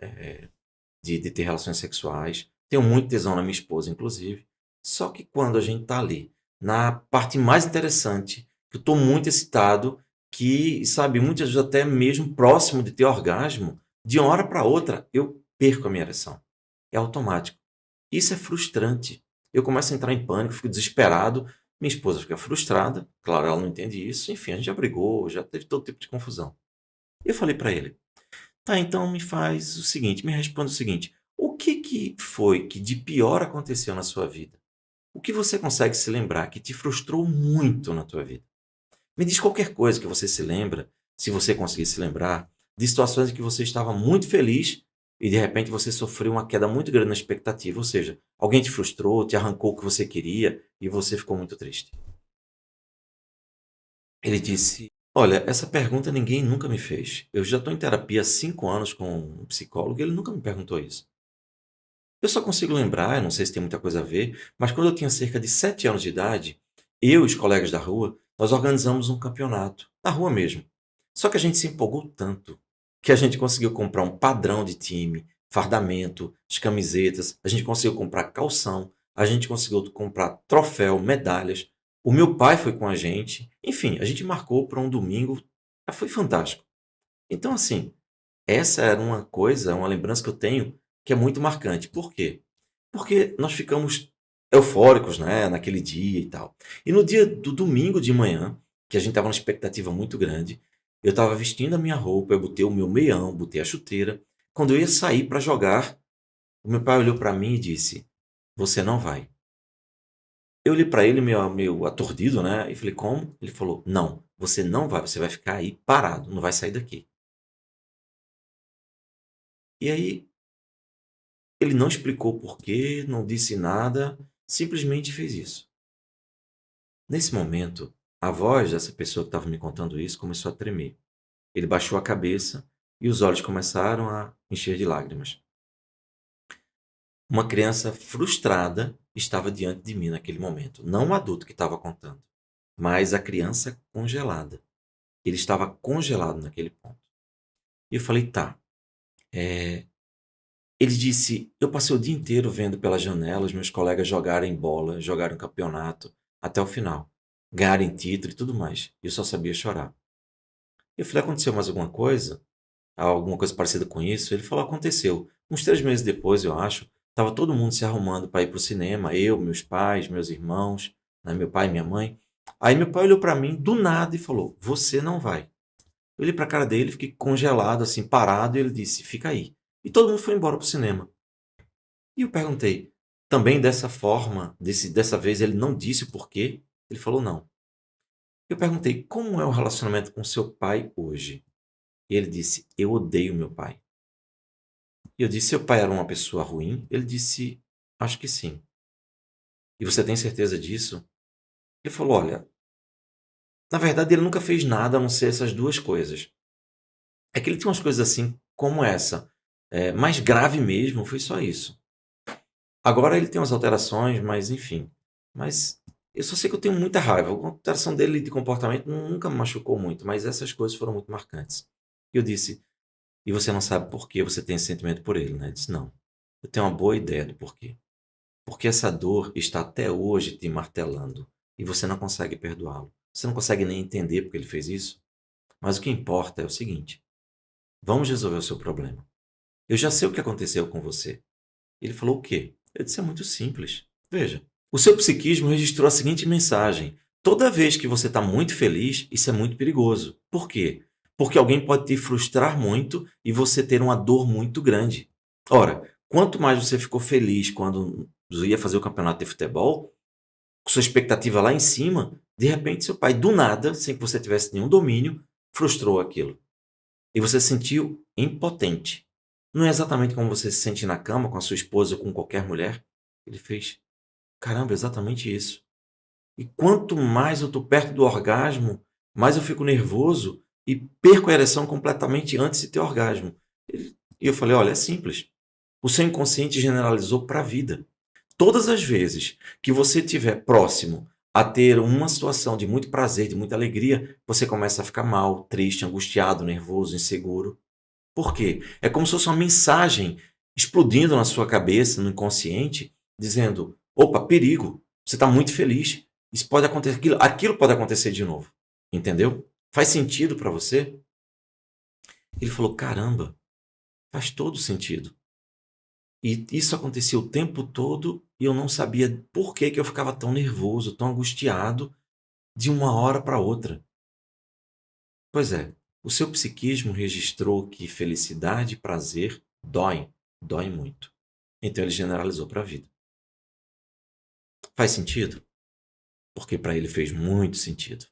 de ter relações sexuais, tenho muito tesão na minha esposa, inclusive. Só que quando a gente tá ali, na parte mais interessante, que eu tô muito excitado, que, sabe, muitas vezes até mesmo próximo de ter orgasmo, de uma hora para outra, eu perco a minha ereção. É automático. Isso é frustrante. Eu começo a entrar em pânico, fico desesperado. Minha esposa fica frustrada. Claro, ela não entende isso. Enfim, a gente já brigou, já teve todo tipo de confusão. Eu falei para ele: tá, então me faz o seguinte, me responde o seguinte: o que que foi que de pior aconteceu na sua vida? O que você consegue se lembrar que te frustrou muito na tua vida? Me diz qualquer coisa que você se lembra, se você conseguir se lembrar, de situações em que você estava muito feliz e de repente você sofreu uma queda muito grande na expectativa, ou seja, alguém te frustrou, te arrancou o que você queria e você ficou muito triste. Ele disse: Olha, essa pergunta ninguém nunca me fez. Eu já estou em terapia há 5 anos com um psicólogo e ele nunca me perguntou isso. Eu só consigo lembrar, eu não sei se tem muita coisa a ver, mas quando eu tinha cerca de 7 anos de idade, eu e os colegas da rua, nós organizamos um campeonato, na rua mesmo. Só que a gente se empolgou tanto que a gente conseguiu comprar um padrão de time, fardamento, as camisetas, a gente conseguiu comprar calção, a gente conseguiu comprar troféu, medalhas. O meu pai foi com a gente. Enfim, a gente marcou para um domingo. Foi fantástico. Então, assim, essa era uma coisa, uma lembrança que eu tenho que é muito marcante. Por quê? Porque nós ficamos eufóricos, né, naquele dia e tal. E no dia do domingo de manhã, que a gente estava numa expectativa muito grande, eu estava vestindo a minha roupa, eu botei o meu meião, botei a chuteira. Quando eu ia sair para jogar, o meu pai olhou para mim e disse: Você não vai. Eu olhei para ele meio aturdido, né? E falei: Como? Ele falou: Não, você não vai, você vai ficar aí parado, não vai sair daqui. E aí ele não explicou o porquê, não disse nada, simplesmente fez isso. Nesse momento, a voz dessa pessoa que estava me contando isso começou a tremer. Ele baixou a cabeça e os olhos começaram a encher de lágrimas. Uma criança frustrada estava diante de mim naquele momento. Não o adulto que estava contando, mas a criança congelada. Ele estava congelado naquele ponto. E eu falei: tá. Ele disse: Eu passei o dia inteiro vendo pela janela os meus colegas jogarem bola, jogarem campeonato, até o final, ganharem título e tudo mais. E eu só sabia chorar. Eu falei: Aconteceu mais alguma coisa? Alguma coisa parecida com isso? Ele falou: Aconteceu. Uns 3 meses depois, eu acho, estava todo mundo se arrumando para ir para o cinema. Eu, meus pais, meus irmãos, né, meu pai e minha mãe. Aí meu pai olhou para mim do nada e falou: Você não vai. Eu olhei para a cara dele, fiquei congelado, assim, parado, e ele disse: Fica aí. E todo mundo foi embora para o cinema. E eu perguntei: Também dessa forma, dessa vez ele não disse o porquê? Ele falou: Não. Eu perguntei: Como é o relacionamento com seu pai hoje? E ele disse: Eu odeio meu pai. E eu disse: Seu pai era uma pessoa ruim? Ele disse: Acho que sim. E você tem certeza disso? Ele falou: Olha, Na verdade, ele nunca fez nada a não ser essas duas coisas. É que ele tinha umas coisas assim, como essa. Mais grave mesmo, foi só isso. Agora ele tem umas alterações, mas enfim. Mas eu só sei que eu tenho muita raiva. A alteração dele de comportamento nunca me machucou muito, mas essas coisas foram muito marcantes. E eu disse, e você não sabe por que você tem esse sentimento por ele, né? Ele disse, não. Eu tenho uma boa ideia do porquê. Porque essa dor está até hoje te martelando e você não consegue perdoá-lo. Você não consegue nem entender porque ele fez isso. Mas o que importa é o seguinte: vamos resolver o seu problema. Eu já sei o que aconteceu com você. Ele falou o quê? Eu disse: é muito simples. Veja, o seu psiquismo registrou a seguinte mensagem: toda vez que você está muito feliz, isso é muito perigoso. Por quê? Porque alguém pode te frustrar muito e você ter uma dor muito grande. Ora, quanto mais você ficou feliz quando ia fazer o campeonato de futebol, com sua expectativa lá em cima, de repente seu pai, do nada, sem que você tivesse nenhum domínio, frustrou aquilo. E você se sentiu impotente. Não é exatamente como você se sente na cama com a sua esposa ou com qualquer mulher? Ele fez, caramba, exatamente isso. E quanto mais eu estou perto do orgasmo, mais eu fico nervoso e perco a ereção completamente antes de ter orgasmo. E eu falei, olha, é simples. O seu inconsciente generalizou para a vida. Todas as vezes que você estiver próximo a ter uma situação de muito prazer, de muita alegria, você começa a ficar mal, triste, angustiado, nervoso, inseguro. Por quê? É como se fosse uma mensagem explodindo na sua cabeça, no inconsciente, dizendo: opa, perigo, você está muito feliz. Isso pode acontecer, aquilo pode acontecer de novo. Entendeu? Faz sentido para você? Ele falou: caramba, faz todo sentido. E isso acontecia o tempo todo e eu não sabia por que eu ficava tão nervoso, tão angustiado de uma hora para outra. Pois é, o seu psiquismo registrou que felicidade e prazer doem muito. Então ele generalizou para a vida. Faz sentido? Porque para ele fez muito sentido.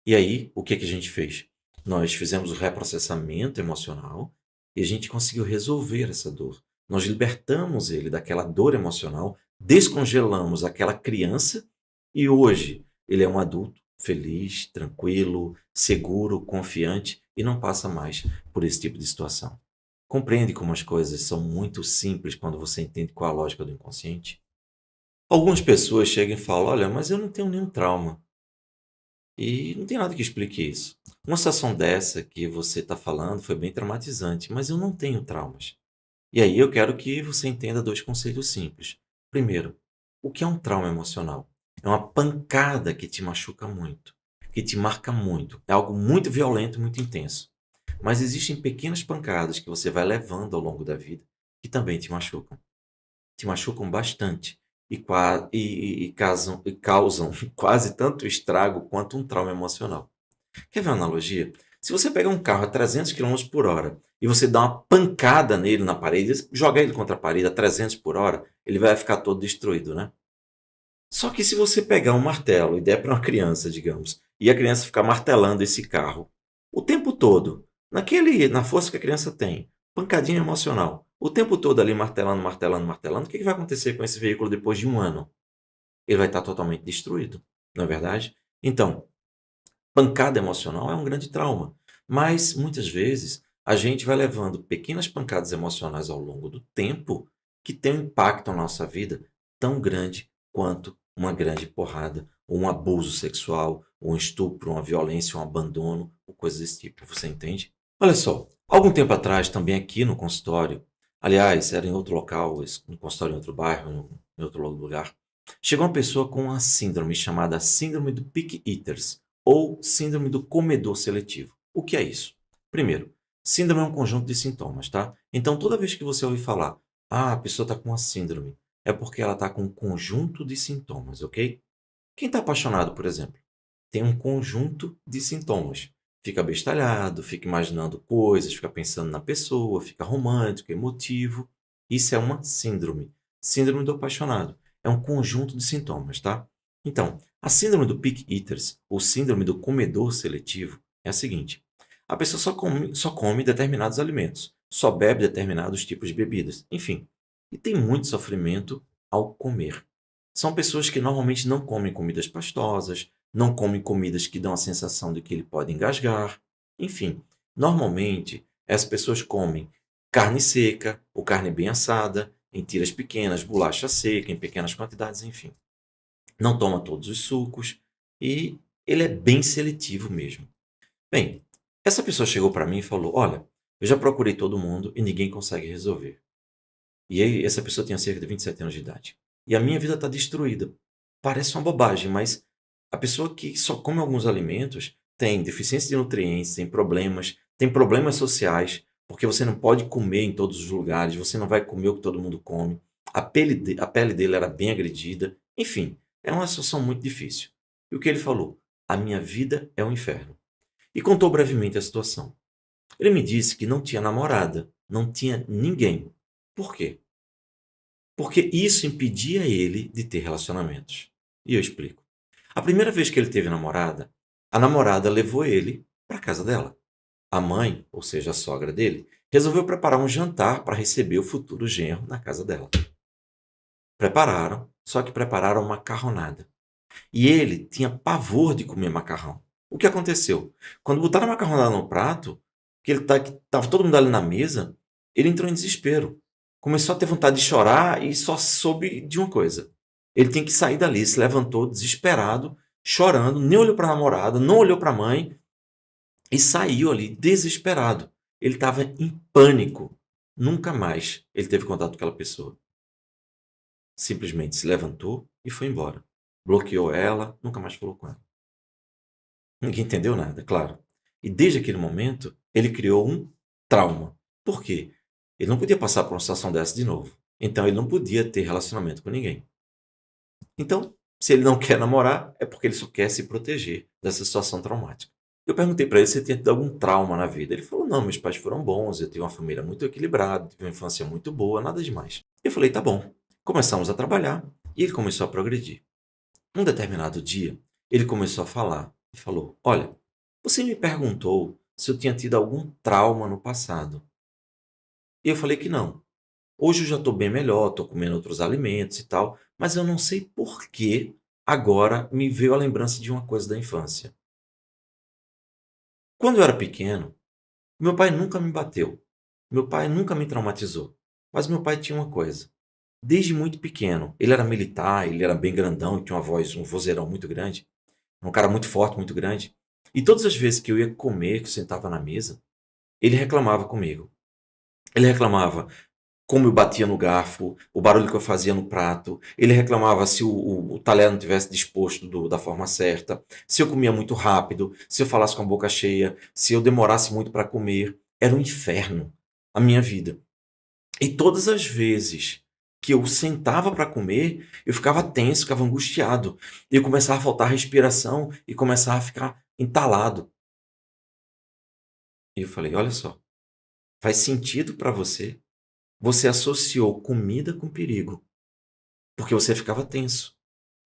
E aí, o que a gente fez? Nós fizemos o reprocessamento emocional e a gente conseguiu resolver essa dor. Nós libertamos ele daquela dor emocional, descongelamos aquela criança e hoje ele é um adulto feliz, tranquilo, seguro, confiante e não passa mais por esse tipo de situação. Compreende como as coisas são muito simples quando você entende qual a lógica do inconsciente? Algumas pessoas chegam e falam: olha, mas eu não tenho nenhum trauma. E não tem nada que explique isso. Uma situação dessa que você está falando foi bem traumatizante, mas eu não tenho traumas. E aí eu quero que você entenda dois conceitos simples. Primeiro, o que é um trauma emocional? É uma pancada que te machuca muito, que te marca muito. É algo muito violento, muito intenso. Mas existem pequenas pancadas que você vai levando ao longo da vida que também te machucam bastante e causam quase tanto estrago quanto um trauma emocional. Quer ver uma analogia? Se você pega um carro a 300 quilômetros por hora e você dá uma pancada nele na parede, joga ele contra a parede a 300 por hora, ele vai ficar todo destruído, né? Só que se você pegar um martelo e der para uma criança, digamos, e a criança ficar martelando esse carro o tempo todo, na força que a criança tem, pancadinha emocional, o tempo todo ali martelando, martelando, martelando, o que vai acontecer com esse veículo depois de um ano? Ele vai estar totalmente destruído, não é verdade? Então, pancada emocional é um grande trauma, mas muitas vezes a gente vai levando pequenas pancadas emocionais ao longo do tempo que tem um impacto na nossa vida tão grande quanto uma grande porrada, ou um abuso sexual, ou um estupro, uma violência, um abandono, ou coisas desse tipo. Você entende? Olha só, algum tempo atrás, também aqui no consultório, aliás, era em outro local, no consultório em outro bairro, em outro lugar, chegou uma pessoa com uma síndrome chamada Síndrome do Pick Eaters, ou Síndrome do Comedor Seletivo. O que é isso? Primeiro, síndrome é um conjunto de sintomas, tá? Então, toda vez que você ouvir falar, a pessoa está com uma síndrome, é porque ela está com um conjunto de sintomas, ok? Quem está apaixonado, por exemplo, tem um conjunto de sintomas. Fica bestalhado, fica imaginando coisas, fica pensando na pessoa, fica romântico, emotivo. Isso é uma síndrome. Síndrome do apaixonado. É um conjunto de sintomas, tá? Então, a síndrome do pick eaters, ou síndrome do comedor seletivo, é a seguinte: a pessoa só come determinados alimentos, só bebe determinados tipos de bebidas, enfim. E tem muito sofrimento ao comer. São pessoas que normalmente não comem comidas pastosas, não come comidas que dão a sensação de que ele pode engasgar. Enfim, normalmente as pessoas comem carne seca ou carne bem assada, em tiras pequenas, bolacha seca, em pequenas quantidades, enfim. Não toma todos os sucos e ele é bem seletivo mesmo. Bem, essa pessoa chegou para mim e falou: Olha, eu já procurei todo mundo e ninguém consegue resolver. E aí, essa pessoa tinha cerca de 27 anos de idade. E a minha vida está destruída. Parece uma bobagem, mas a pessoa que só come alguns alimentos tem deficiência de nutrientes, tem problemas sociais, porque você não pode comer em todos os lugares, você não vai comer o que todo mundo come. A pele dele era bem agredida. Enfim, é uma situação muito difícil. E o que ele falou? A minha vida é um inferno. E contou brevemente a situação. Ele me disse que não tinha namorada, não tinha ninguém. Por quê? Porque isso impedia ele de ter relacionamentos. E eu explico. A primeira vez que ele teve namorada, a namorada levou ele para casa dela. A mãe, ou seja, a sogra dele, resolveu preparar um jantar para receber o futuro genro na casa dela. Prepararam, só que prepararam macarronada. E ele tinha pavor de comer macarrão. O que aconteceu? Quando botaram a macarronada no prato, que estava todo mundo ali na mesa, ele entrou em desespero. Começou a ter vontade de chorar e só soube de uma coisa. Ele tinha que sair dali, se levantou desesperado, chorando, nem olhou para a namorada, não olhou para a mãe e saiu ali desesperado. Ele estava em pânico. Nunca mais ele teve contato com aquela pessoa. Simplesmente se levantou e foi embora. Bloqueou ela, nunca mais falou com ela. Ninguém entendeu nada, claro. E desde aquele momento, ele criou um trauma. Por quê? Ele não podia passar por uma situação dessa de novo. Então, ele não podia ter relacionamento com ninguém. Então, se ele não quer namorar, é porque ele só quer se proteger dessa situação traumática. Eu perguntei para ele se ele tinha tido algum trauma na vida. Ele falou: Não, meus pais foram bons, eu tive uma família muito equilibrada, tive uma infância muito boa, nada demais. Eu falei: Tá bom. Começamos a trabalhar e ele começou a progredir. Um determinado dia, ele começou a falar e falou: Olha, você me perguntou se eu tinha tido algum trauma no passado. E eu falei que não. Hoje eu já estou bem melhor, estou comendo outros alimentos e tal, mas eu não sei por que agora me veio a lembrança de uma coisa da infância. Quando eu era pequeno, meu pai nunca me bateu, meu pai nunca me traumatizou, mas meu pai tinha uma coisa. Desde muito pequeno, ele era militar, ele era bem grandão, tinha uma voz, um vozeirão muito grande, um cara muito forte, muito grande. E todas as vezes que eu ia comer, que eu sentava na mesa, ele reclamava comigo. Ele reclamava como eu batia no garfo, o barulho que eu fazia no prato. Ele reclamava se o talher não tivesse disposto da forma certa, se eu comia muito rápido, se eu falasse com a boca cheia, se eu demorasse muito para comer. Era um inferno a minha vida. E todas as vezes que eu sentava para comer, eu ficava tenso, ficava angustiado. Eu começava a faltar respiração e começava a ficar entalado. E eu falei: Olha só, faz sentido para você? Você associou comida com perigo, porque você ficava tenso.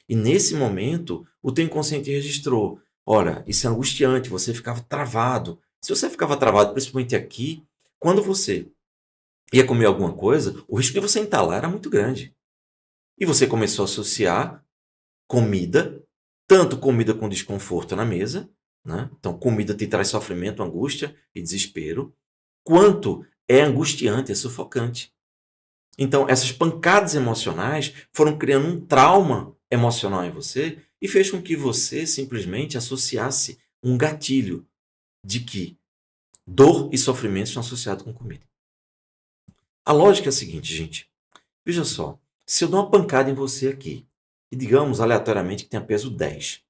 E nesse momento, o teu inconsciente registrou: olha, isso é angustiante, você ficava travado. Se você ficava travado, principalmente aqui, quando você ia comer alguma coisa, o risco de você entalar era muito grande. E você começou a associar comida, tanto comida com desconforto na mesa, né? Então comida te traz sofrimento, angústia e desespero, quanto é angustiante, é sufocante. Então, essas pancadas emocionais foram criando um trauma emocional em você e fez com que você simplesmente associasse um gatilho de que dor e sofrimento estão associados com comida. A lógica é a seguinte, gente. Veja só, se eu dou uma pancada em você aqui, e digamos aleatoriamente que tenha peso 10,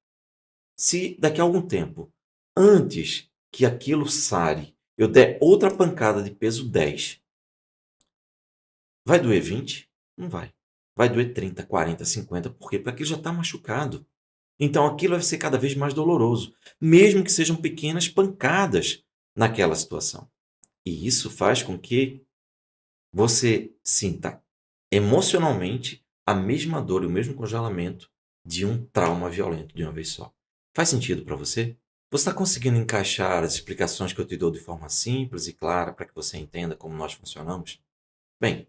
se daqui a algum tempo, antes que aquilo sare, eu der outra pancada de peso 10, vai doer 20? Não vai. Vai doer 30, 40, 50. Por quê? Porque aquilo já está machucado. Então aquilo vai ser cada vez mais doloroso, mesmo que sejam pequenas pancadas naquela situação. E isso faz com que você sinta emocionalmente a mesma dor e o mesmo congelamento de um trauma violento de uma vez só. Faz sentido para você? Você está conseguindo encaixar as explicações que eu te dou de forma simples e clara para que você entenda como nós funcionamos? Bem,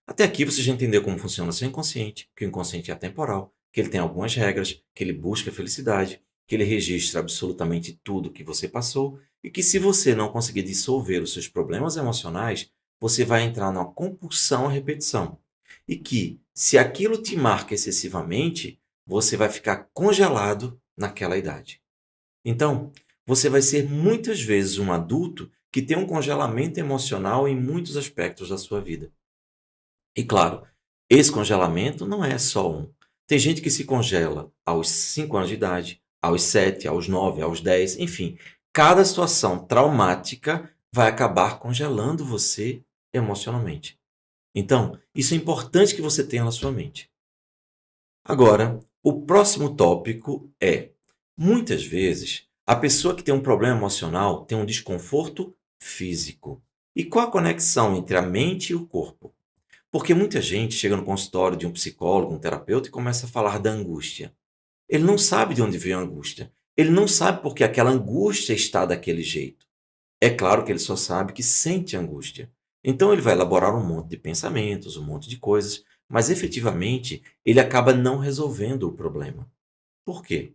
até aqui você já entendeu como funciona o seu inconsciente, que o inconsciente é atemporal, que ele tem algumas regras, que ele busca a felicidade, que ele registra absolutamente tudo que você passou e que se você não conseguir dissolver os seus problemas emocionais, você vai entrar numa compulsão à repetição. E que, se aquilo te marca excessivamente, você vai ficar congelado naquela idade. Então, você vai ser muitas vezes um adulto que tem um congelamento emocional em muitos aspectos da sua vida. E claro, esse congelamento não é só um. Tem gente que se congela aos 5 anos de idade, aos 7, aos 9, aos 10, enfim. Cada situação traumática vai acabar congelando você emocionalmente. Então, isso é importante que você tenha na sua mente. Agora, o próximo tópico é: muitas vezes, a pessoa que tem um problema emocional tem um desconforto físico. E qual a conexão entre a mente e o corpo? Porque muita gente chega no consultório de um psicólogo, um terapeuta e começa a falar da angústia. Ele não sabe de onde veio a angústia. Ele não sabe porque aquela angústia está daquele jeito. É claro que ele só sabe que sente angústia. Então ele vai elaborar um monte de pensamentos, um monte de coisas, mas efetivamente ele acaba não resolvendo o problema. Por quê?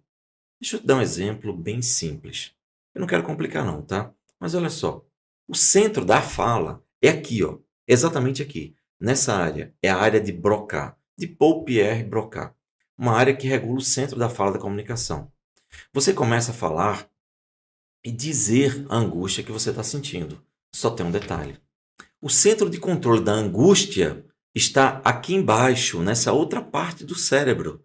Deixa eu te dar um exemplo bem simples. Eu não quero complicar não, tá? Mas olha só. O centro da fala é aqui, ó, exatamente aqui, nessa área. É a área de Broca, de Paul-Pierre Broca, uma área que regula o centro da fala da comunicação. Você começa a falar e dizer a angústia que você está sentindo. Só tem um detalhe. O centro de controle da angústia está aqui embaixo, nessa outra parte do cérebro,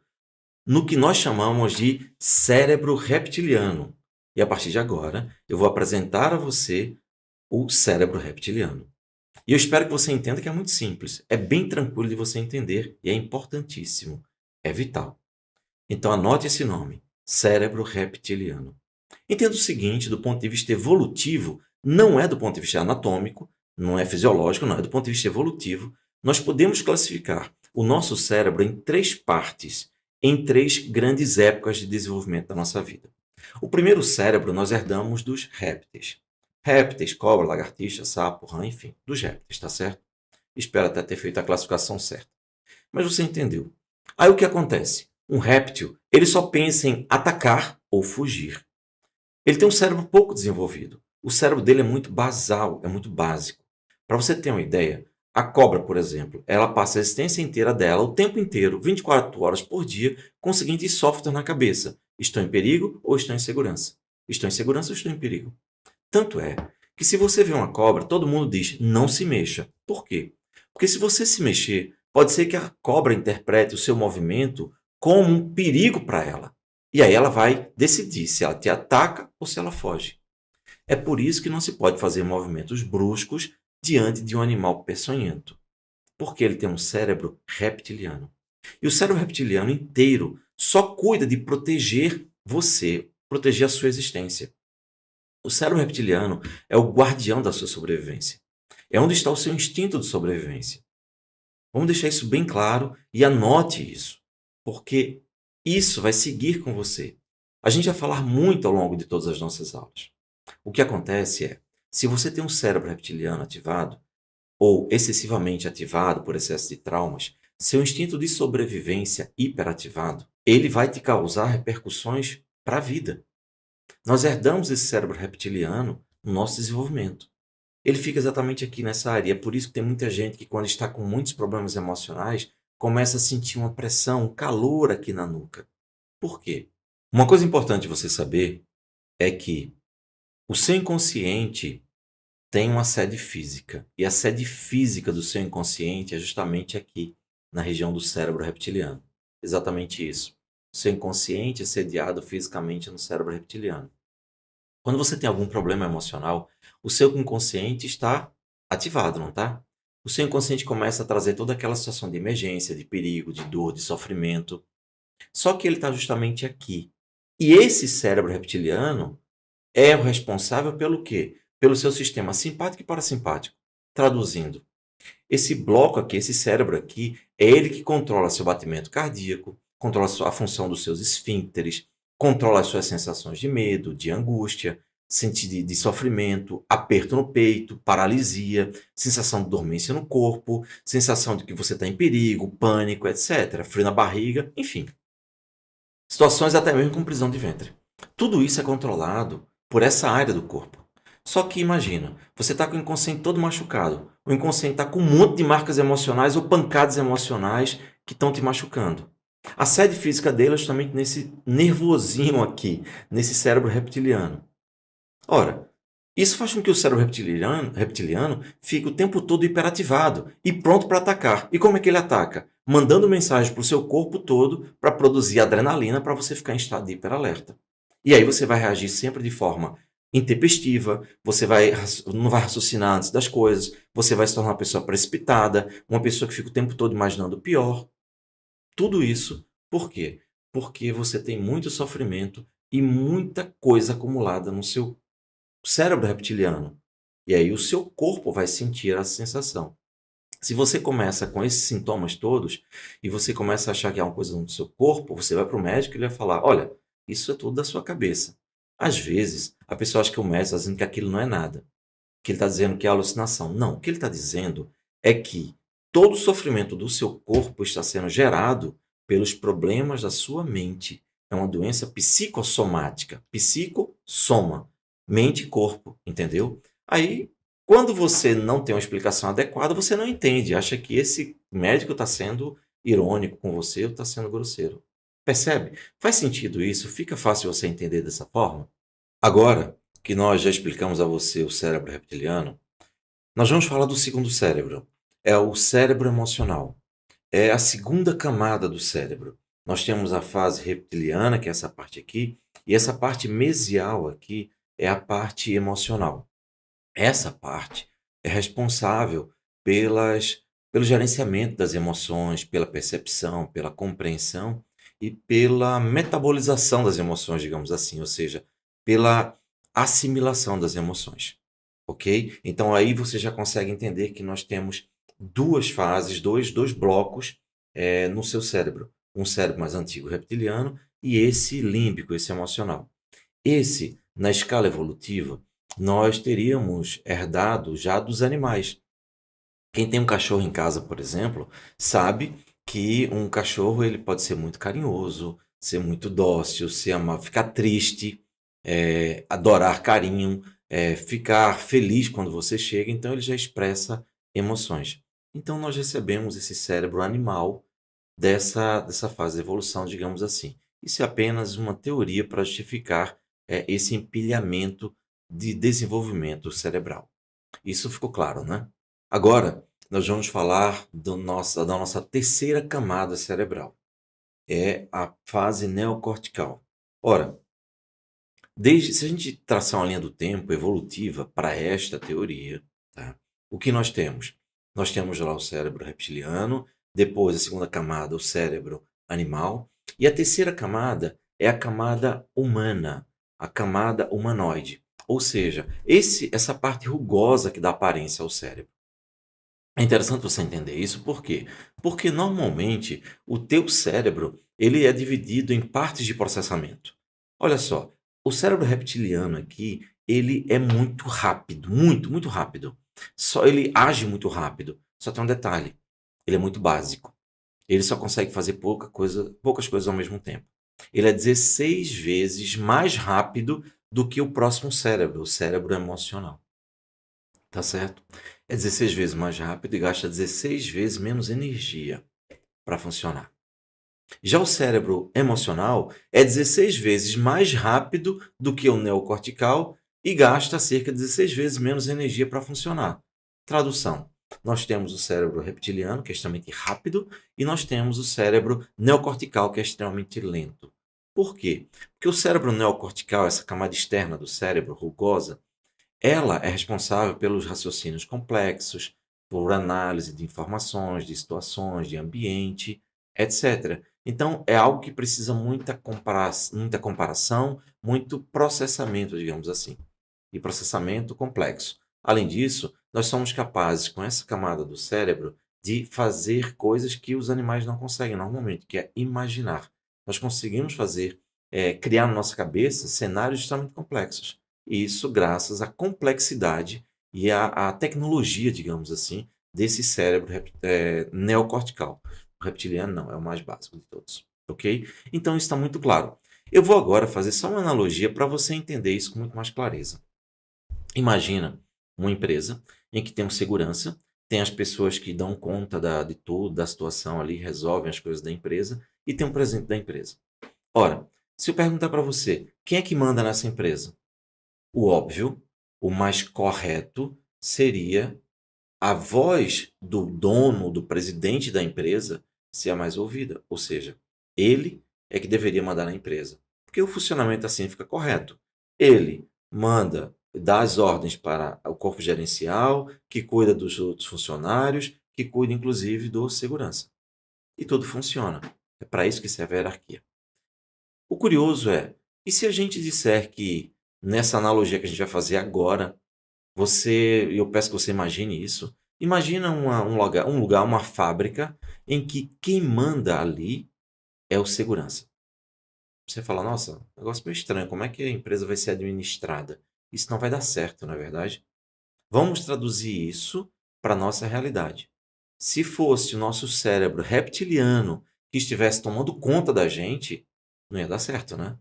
no que nós chamamos de cérebro reptiliano. E a partir de agora, eu vou apresentar a você o cérebro reptiliano. E eu espero que você entenda que é muito simples, é bem tranquilo de você entender e é importantíssimo, é vital. Então anote esse nome, cérebro reptiliano. Entenda o seguinte, do ponto de vista evolutivo, não é do ponto de vista anatômico, não é fisiológico, não é do ponto de vista evolutivo. Nós podemos classificar o nosso cérebro em 3 partes, em 3 grandes épocas de desenvolvimento da nossa vida. O primeiro cérebro nós herdamos dos répteis. Répteis, cobra, lagartixa, sapo, rã, enfim, dos répteis, tá certo? Espero até ter feito a classificação certa. Mas você entendeu. Aí o que acontece? Um réptil, ele só pensa em atacar ou fugir. Ele tem um cérebro pouco desenvolvido. O cérebro dele é muito basal, é muito básico. Para você ter uma ideia, a cobra, por exemplo, ela passa a existência inteira dela, o tempo inteiro, 24 horas por dia, com o seguinte software na cabeça: estou em perigo ou estou em segurança? Estou em segurança ou estou em perigo? Tanto é que se você vê uma cobra, todo mundo diz: não se mexa. Por quê? Porque se você se mexer, pode ser que a cobra interprete o seu movimento como um perigo para ela. E aí ela vai decidir se ela te ataca ou se ela foge. É por isso que não se pode fazer movimentos bruscos diante de um animal peçonhento, porque ele tem um cérebro reptiliano. E o cérebro reptiliano inteiro só cuida de proteger você, proteger a sua existência. O cérebro reptiliano é o guardião da sua sobrevivência. É onde está o seu instinto de sobrevivência. Vamos deixar isso bem claro e anote isso, porque isso vai seguir com você. A gente vai falar muito ao longo de todas as nossas aulas. O que acontece é, se você tem um cérebro reptiliano ativado, ou excessivamente ativado por excesso de traumas, seu instinto de sobrevivência hiperativado, ele vai te causar repercussões para a vida. Nós herdamos esse cérebro reptiliano no nosso desenvolvimento. Ele fica exatamente aqui nessa área. É por isso que tem muita gente que, quando está com muitos problemas emocionais, começa a sentir uma pressão, um calor aqui na nuca. Por quê? Uma coisa importante você saber é que o seu inconsciente tem uma sede física. E a sede física do seu inconsciente é justamente aqui, na região do cérebro reptiliano. Exatamente isso. O seu inconsciente é sediado fisicamente no cérebro reptiliano. Quando você tem algum problema emocional, o seu inconsciente está ativado, não está? O seu inconsciente começa a trazer toda aquela situação de emergência, de perigo, de dor, de sofrimento. Só que ele está justamente aqui. E esse cérebro reptiliano é o responsável pelo quê? Pelo seu sistema simpático e parasimpático. Traduzindo, esse bloco aqui, esse cérebro aqui, é ele que controla seu batimento cardíaco, controla a função dos seus esfíncteres, controla as suas sensações de medo, de angústia, sentir de sofrimento, aperto no peito, paralisia, sensação de dormência no corpo, sensação de que você está em perigo, pânico, etc. Frio na barriga, enfim. Situações até mesmo com prisão de ventre. Tudo isso é controlado por essa área do corpo. Só que imagina, você está com o inconsciente todo machucado. O inconsciente está com um monte de marcas emocionais ou pancadas emocionais que estão te machucando. A sede física dele é justamente nesse nervosinho aqui, nesse cérebro reptiliano. Ora, isso faz com que o cérebro reptiliano fique o tempo todo hiperativado e pronto para atacar. E como é que ele ataca? Mandando mensagem para o seu corpo todo para produzir adrenalina para você ficar em estado de hiperalerta. E aí você vai reagir sempre de forma intempestiva, não vai raciocinar antes das coisas, você vai se tornar uma pessoa precipitada, uma pessoa que fica o tempo todo imaginando o pior. Tudo isso por quê? Porque você tem muito sofrimento e muita coisa acumulada no seu cérebro reptiliano. E aí o seu corpo vai sentir essa sensação. Se você começa com esses sintomas todos e você começa a achar que é uma coisa no seu corpo, você vai para o médico e ele vai falar: olha, isso é tudo da sua cabeça. Às vezes, a pessoa acha que o médico está dizendo que aquilo não é nada, que ele está dizendo que é alucinação. Não, o que ele está dizendo é que todo o sofrimento do seu corpo está sendo gerado pelos problemas da sua mente. É uma doença psicossomática. Psicossoma. Mente e corpo, entendeu? Aí, quando você não tem uma explicação adequada, você não entende. Acha que esse médico está sendo irônico com você ou está sendo grosseiro. Percebe? Faz sentido isso? Fica fácil você entender dessa forma? Agora que nós já explicamos a você o cérebro reptiliano, nós vamos falar do segundo cérebro. É o cérebro emocional. É a segunda camada do cérebro. Nós temos a fase reptiliana, que é essa parte aqui, e essa parte mesial aqui é a parte emocional. Essa parte é responsável pelo gerenciamento das emoções, pela percepção, pela compreensão e pela metabolização das emoções, digamos assim, ou seja, pela assimilação das emoções. Ok? Então aí você já consegue entender que nós temos duas fases, dois blocos no seu cérebro. Um cérebro mais antigo reptiliano e esse límbico, esse emocional. Esse, na escala evolutiva, nós teríamos herdado já dos animais. Quem tem um cachorro em casa, por exemplo, sabe que um cachorro ele pode ser muito carinhoso, ser muito dócil, se amar, ficar triste, adorar carinho, ficar feliz quando você chega, então ele já expressa emoções. Então nós recebemos esse cérebro animal dessa fase de evolução, digamos assim. Isso é apenas uma teoria para justificar esse empilhamento de desenvolvimento cerebral. Isso ficou claro, né? Agora, nós vamos falar da nossa terceira camada cerebral. É a fase neocortical. Ora, se a gente traçar uma linha do tempo evolutiva para esta teoria, tá? O que nós temos? Nós temos lá o cérebro reptiliano, depois a segunda camada, o cérebro animal, e a terceira camada é a camada humana, a camada humanoide. Ou seja, essa parte rugosa que dá aparência ao cérebro. É interessante você entender isso, por quê? Porque normalmente o teu cérebro ele é dividido em partes de processamento. Olha só, o cérebro reptiliano aqui, ele é muito rápido, muito rápido. Só ele age muito rápido. Só tem um detalhe, ele é muito básico. Ele só consegue fazer poucas coisas ao mesmo tempo. Ele é 16 vezes mais rápido do que o próximo cérebro, o cérebro emocional. Tá certo? É 16 vezes mais rápido e gasta 16 vezes menos energia para funcionar. Já o cérebro emocional é 16 vezes mais rápido do que o neocortical e gasta cerca de 16 vezes menos energia para funcionar. Tradução: nós temos o cérebro reptiliano, que é extremamente rápido, e nós temos o cérebro neocortical, que é extremamente lento. Por quê? Porque o cérebro neocortical, essa camada externa do cérebro, rugosa, ela é responsável pelos raciocínios complexos, por análise de informações, de situações, de ambiente, etc. Então, é algo que precisa muita comparação, muito processamento, digamos assim, e processamento complexo. Além disso, nós somos capazes, com essa camada do cérebro, de fazer coisas que os animais não conseguem normalmente, que é imaginar. Nós conseguimos criar na nossa cabeça cenários extremamente complexos. E isso graças à complexidade e à tecnologia, digamos assim, desse cérebro neocortical. O reptiliano não, é o mais básico de todos. Ok? Então isso está muito claro. Eu vou agora fazer só uma analogia para você entender isso com muito mais clareza. Imagina uma empresa em que tem um segurança, tem as pessoas que dão conta de tudo, da situação ali, resolvem as coisas da empresa, e tem um presidente da empresa. Ora, se eu perguntar para você, quem é que manda nessa empresa? O óbvio, o mais correto seria a voz do dono, do presidente da empresa, ser a mais ouvida. Ou seja, ele é que deveria mandar na empresa. Porque o funcionamento assim fica correto. Ele manda, dá as ordens para o corpo gerencial, que cuida dos outros funcionários, que cuida inclusive do segurança. E tudo funciona. É para isso que serve a hierarquia. O curioso é, e se a gente disser que nessa analogia que a gente vai fazer agora, eu peço que você imagine isso. Imagina um lugar, uma fábrica, em que quem manda ali é o segurança. Você fala, nossa, negócio meio estranho, como é que a empresa vai ser administrada? Isso não vai dar certo, não é verdade? Vamos traduzir isso para a nossa realidade. Se fosse o nosso cérebro reptiliano que estivesse tomando conta da gente, não ia dar certo, né?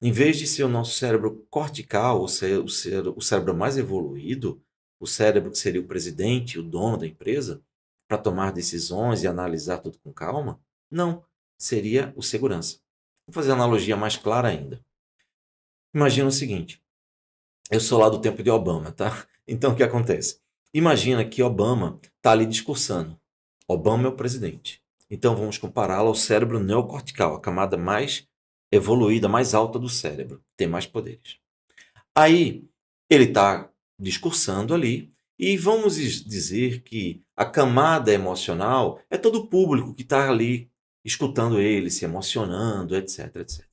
Em vez de ser o nosso cérebro cortical, o cérebro mais evoluído, o cérebro que seria o presidente, o dono da empresa, para tomar decisões e analisar tudo com calma, não, seria o segurança. Vou fazer uma analogia mais clara ainda. Imagina o seguinte, eu sou lá do tempo de Obama, tá? Então o que acontece? Imagina que Obama está ali discursando. Obama é o presidente. Então vamos compará-lo ao cérebro neocortical, a camada mais evoluída, mais alta do cérebro, que tem mais poderes. Aí ele está discursando ali e vamos dizer que a camada emocional é todo o público que está ali escutando ele, se emocionando, etc, etc.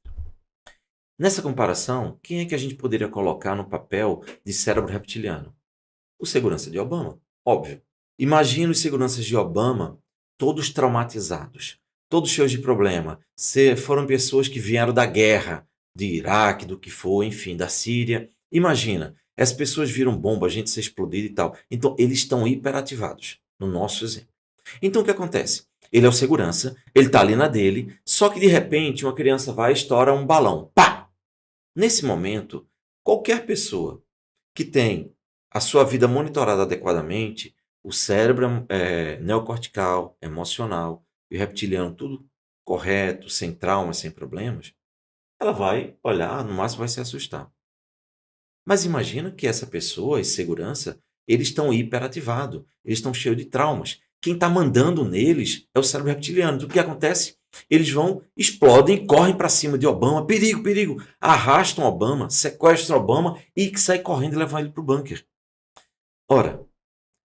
Nessa comparação, quem é que a gente poderia colocar no papel de cérebro reptiliano? O segurança de Obama, óbvio. Imagina os seguranças de Obama todos traumatizados, todos cheios de problema. Foram pessoas que vieram da guerra, de Iraque, do que for, enfim, da Síria. Imagina, as pessoas viram bomba, a gente ser explodida e tal. Então, eles estão hiperativados, no nosso exemplo. Então, o que acontece? Ele é o segurança, ele está ali na dele, só que de repente uma criança vai e estoura um balão. Pá! Nesse momento, qualquer pessoa que tem a sua vida monitorada adequadamente, o cérebro neocortical, emocional e o reptiliano, tudo correto, sem traumas, sem problemas, ela vai olhar, no máximo vai se assustar. Mas imagina que essa pessoa, esse segurança, eles estão hiperativados, eles estão cheios de traumas. Quem está mandando neles é o cérebro reptiliano. O que acontece? Eles vão, explodem, correm para cima de Obama, perigo, perigo, arrastam Obama, sequestram Obama e saem correndo e levam ele para o bunker. Ora,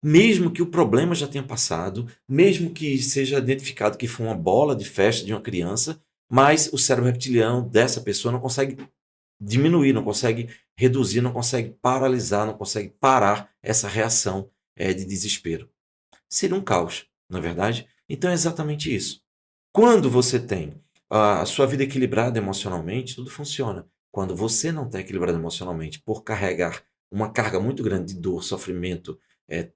mesmo que o problema já tenha passado, mesmo que seja identificado que foi uma bola de festa de uma criança, mas o cérebro reptiliano dessa pessoa não consegue diminuir, não consegue reduzir, não consegue paralisar, não consegue parar essa reação de desespero. Seria um caos, não é verdade? Então é exatamente isso. Quando você tem a sua vida equilibrada emocionalmente, tudo funciona. Quando você não está equilibrado emocionalmente por carregar uma carga muito grande de dor, sofrimento,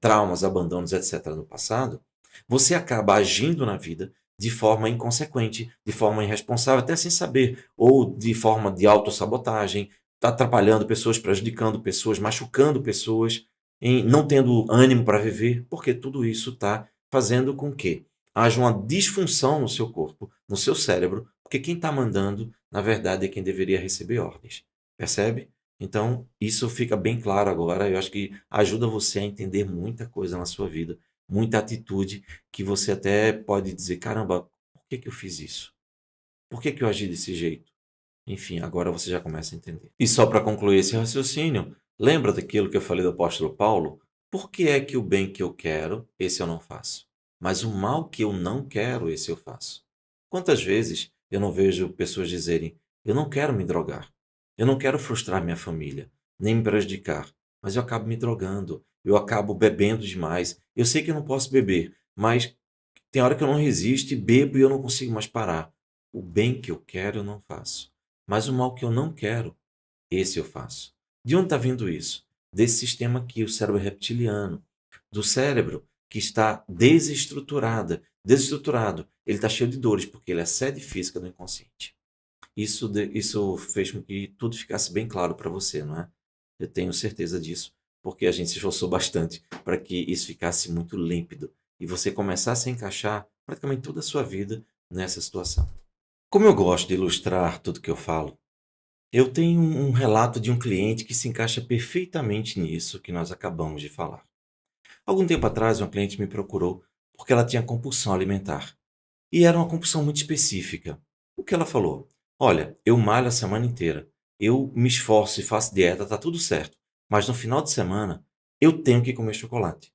traumas, abandonos, etc., no passado, você acaba agindo na vida de forma inconsequente, de forma irresponsável, até sem saber, ou de forma de autossabotagem, atrapalhando pessoas, prejudicando pessoas, machucando pessoas, não tendo ânimo para viver, porque tudo isso está fazendo com que haja uma disfunção no seu corpo, no seu cérebro, porque quem está mandando, na verdade, é quem deveria receber ordens. Percebe? Então, isso fica bem claro agora. Eu acho que ajuda você a entender muita coisa na sua vida, muita atitude que você até pode dizer: caramba, por que que eu fiz isso? Por que que eu agi desse jeito? Enfim, agora você já começa a entender. E só para concluir esse raciocínio, lembra daquilo que eu falei do apóstolo Paulo? Por que é que o bem que eu quero, esse eu não faço? Mas o mal que eu não quero, esse eu faço. Quantas vezes eu não vejo pessoas dizerem: eu não quero me drogar, eu não quero frustrar minha família, nem me prejudicar, mas eu acabo me drogando, eu acabo bebendo demais. Eu sei que eu não posso beber, mas tem hora que eu não resisto e bebo e eu não consigo mais parar. O bem que eu quero, eu não faço. Mas o mal que eu não quero, esse eu faço. De onde está vindo isso? Desse sistema aqui, o cérebro reptiliano. Do cérebro que está desestruturado. Ele está cheio de dores, porque ele é a sede física do inconsciente. Isso fez com que tudo ficasse bem claro para você, não é? Eu tenho certeza disso, porque a gente se esforçou bastante para que isso ficasse muito límpido e você começasse a encaixar praticamente toda a sua vida nessa situação. Como eu gosto de ilustrar tudo que eu falo, eu tenho um relato de um cliente que se encaixa perfeitamente nisso que nós acabamos de falar. Algum tempo atrás, uma cliente me procurou porque ela tinha compulsão alimentar. E era uma compulsão muito específica. O que ela falou? Olha, eu malho a semana inteira, eu me esforço e faço dieta, tá tudo certo. Mas no final de semana, eu tenho que comer chocolate.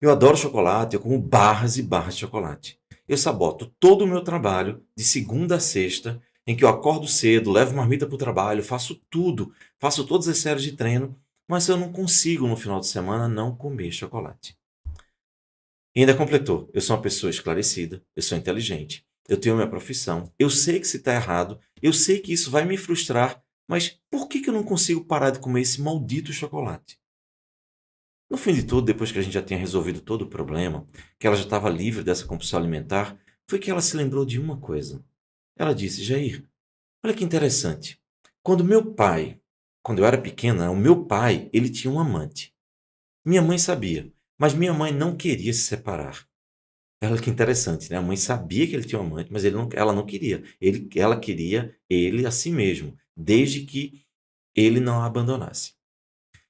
Eu adoro chocolate, eu como barras e barras de chocolate. Eu saboto todo o meu trabalho, de segunda a sexta, em que eu acordo cedo, levo marmita para o trabalho, faço tudo, faço todas as séries de treino, mas eu não consigo no final de semana não comer chocolate. E ainda completou: eu sou uma pessoa esclarecida, eu sou inteligente, eu tenho minha profissão, eu sei que se está errado, eu sei que isso vai me frustrar, mas por que eu não consigo parar de comer esse maldito chocolate? No fim de tudo, depois que a gente já tinha resolvido todo o problema, que ela já estava livre dessa compulsão alimentar, foi que ela se lembrou de uma coisa. Ela disse: Jair, olha que interessante. Quando meu pai, quando eu era pequena, o meu pai, ele tinha um amante. Minha mãe sabia, mas minha mãe não queria se separar. Olha que interessante, né? A mãe sabia que ele tinha um amante, mas ela não queria. Ela queria ele a si mesmo, desde que ele não a abandonasse.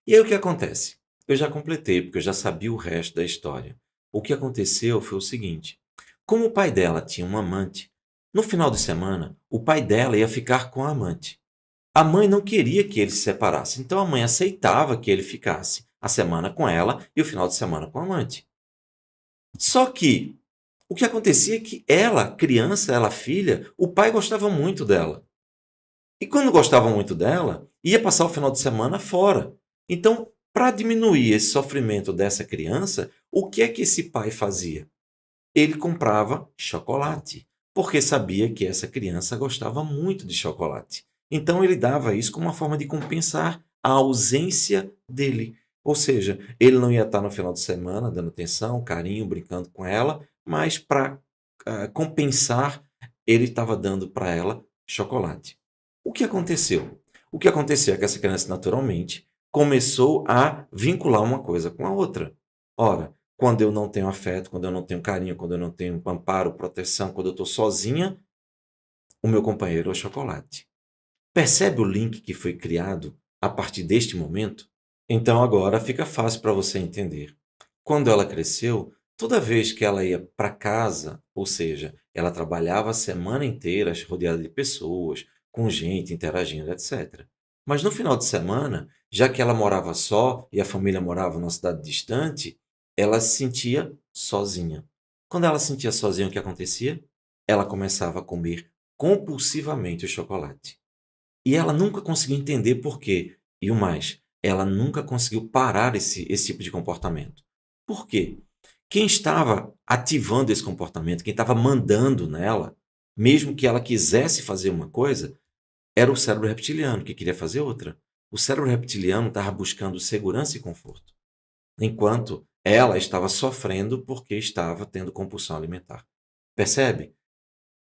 E aí o que acontece? Eu já completei, porque eu já sabia o resto da história. O que aconteceu foi o seguinte: como o pai dela tinha um amante, no final de semana, o pai dela ia ficar com a amante. A mãe não queria que ele se separasse, então a mãe aceitava que ele ficasse a semana com ela e o final de semana com a amante. Só que o que acontecia é que ela, criança, ela filha, o pai gostava muito dela. E quando gostava muito dela, ia passar o final de semana fora. Então, para diminuir esse sofrimento dessa criança, o que é que esse pai fazia? Ele comprava chocolate, porque sabia que essa criança gostava muito de chocolate. Então, ele dava isso como uma forma de compensar a ausência dele. Ou seja, ele não ia estar no final de semana dando atenção, carinho, brincando com ela, mas para compensar, ele estava dando para ela chocolate. O que aconteceu? O que aconteceu é que essa criança, naturalmente, começou a vincular uma coisa com a outra. Ora, quando eu não tenho afeto, quando eu não tenho carinho, quando eu não tenho amparo, proteção, quando eu estou sozinha, o meu companheiro é o chocolate. Percebe o link que foi criado a partir deste momento? Então agora fica fácil para você entender. Quando ela cresceu, toda vez que ela ia para casa, ou seja, ela trabalhava a semana inteira rodeada de pessoas, com gente, interagindo, etc. Mas no final de semana, já que ela morava só e a família morava numa cidade distante, ela se sentia sozinha. Quando ela se sentia sozinha, o que acontecia? Ela começava a comer compulsivamente o chocolate. E ela nunca conseguiu entender por quê. E o mais, ela nunca conseguiu parar esse tipo de comportamento. Por quê? Quem estava ativando esse comportamento, quem estava mandando nela, mesmo que ela quisesse fazer uma coisa, era o cérebro reptiliano, que queria fazer outra. O cérebro reptiliano estava buscando segurança e conforto, enquanto ela estava sofrendo porque estava tendo compulsão alimentar. Percebe?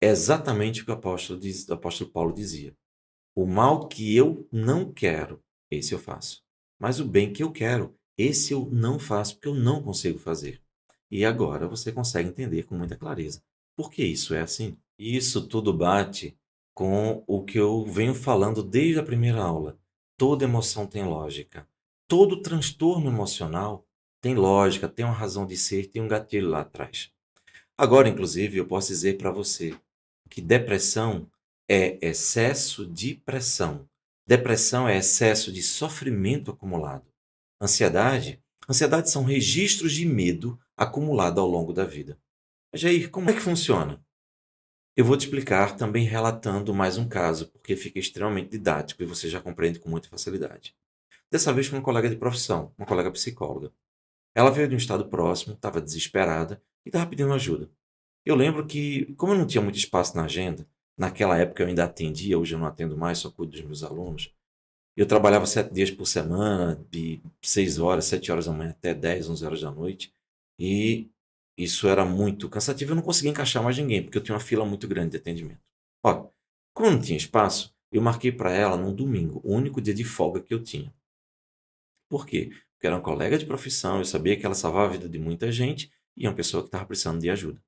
É exatamente o que o apóstolo Paulo dizia. O mal que eu não quero, esse eu faço. Mas o bem que eu quero, esse eu não faço, porque eu não consigo fazer. E agora você consegue entender com muita clareza por que isso é assim. E isso tudo bate com o que eu venho falando desde a primeira aula. Toda emoção tem lógica. Todo transtorno emocional tem lógica, tem uma razão de ser, tem um gatilho lá atrás. Agora, inclusive, eu posso dizer para você que depressão é excesso de pressão. Depressão é excesso de sofrimento acumulado. Ansiedade são registros de medo acumulado ao longo da vida. Mas, Jair, como é que funciona? Eu vou te explicar também relatando mais um caso, porque fica extremamente didático e você já compreende com muita facilidade. Dessa vez com uma colega de profissão, uma colega psicóloga. Ela veio de um estado próximo, estava desesperada e estava pedindo ajuda. Eu lembro que, como eu não tinha muito espaço na agenda, naquela época eu ainda atendia, hoje eu não atendo mais, só cuido dos meus alunos. Eu trabalhava 7 dias por semana, de 6 horas, 7 horas da manhã até 10, 11 horas da noite. E isso era muito cansativo. Eu não conseguia encaixar mais ninguém, porque eu tinha uma fila muito grande de atendimento. Ó, Quando não tinha espaço, eu marquei para ela num domingo, o único dia de folga que eu tinha. Por quê? Porque era uma colega de profissão, eu sabia que ela salvava a vida de muita gente e é uma pessoa que estava precisando de ajuda.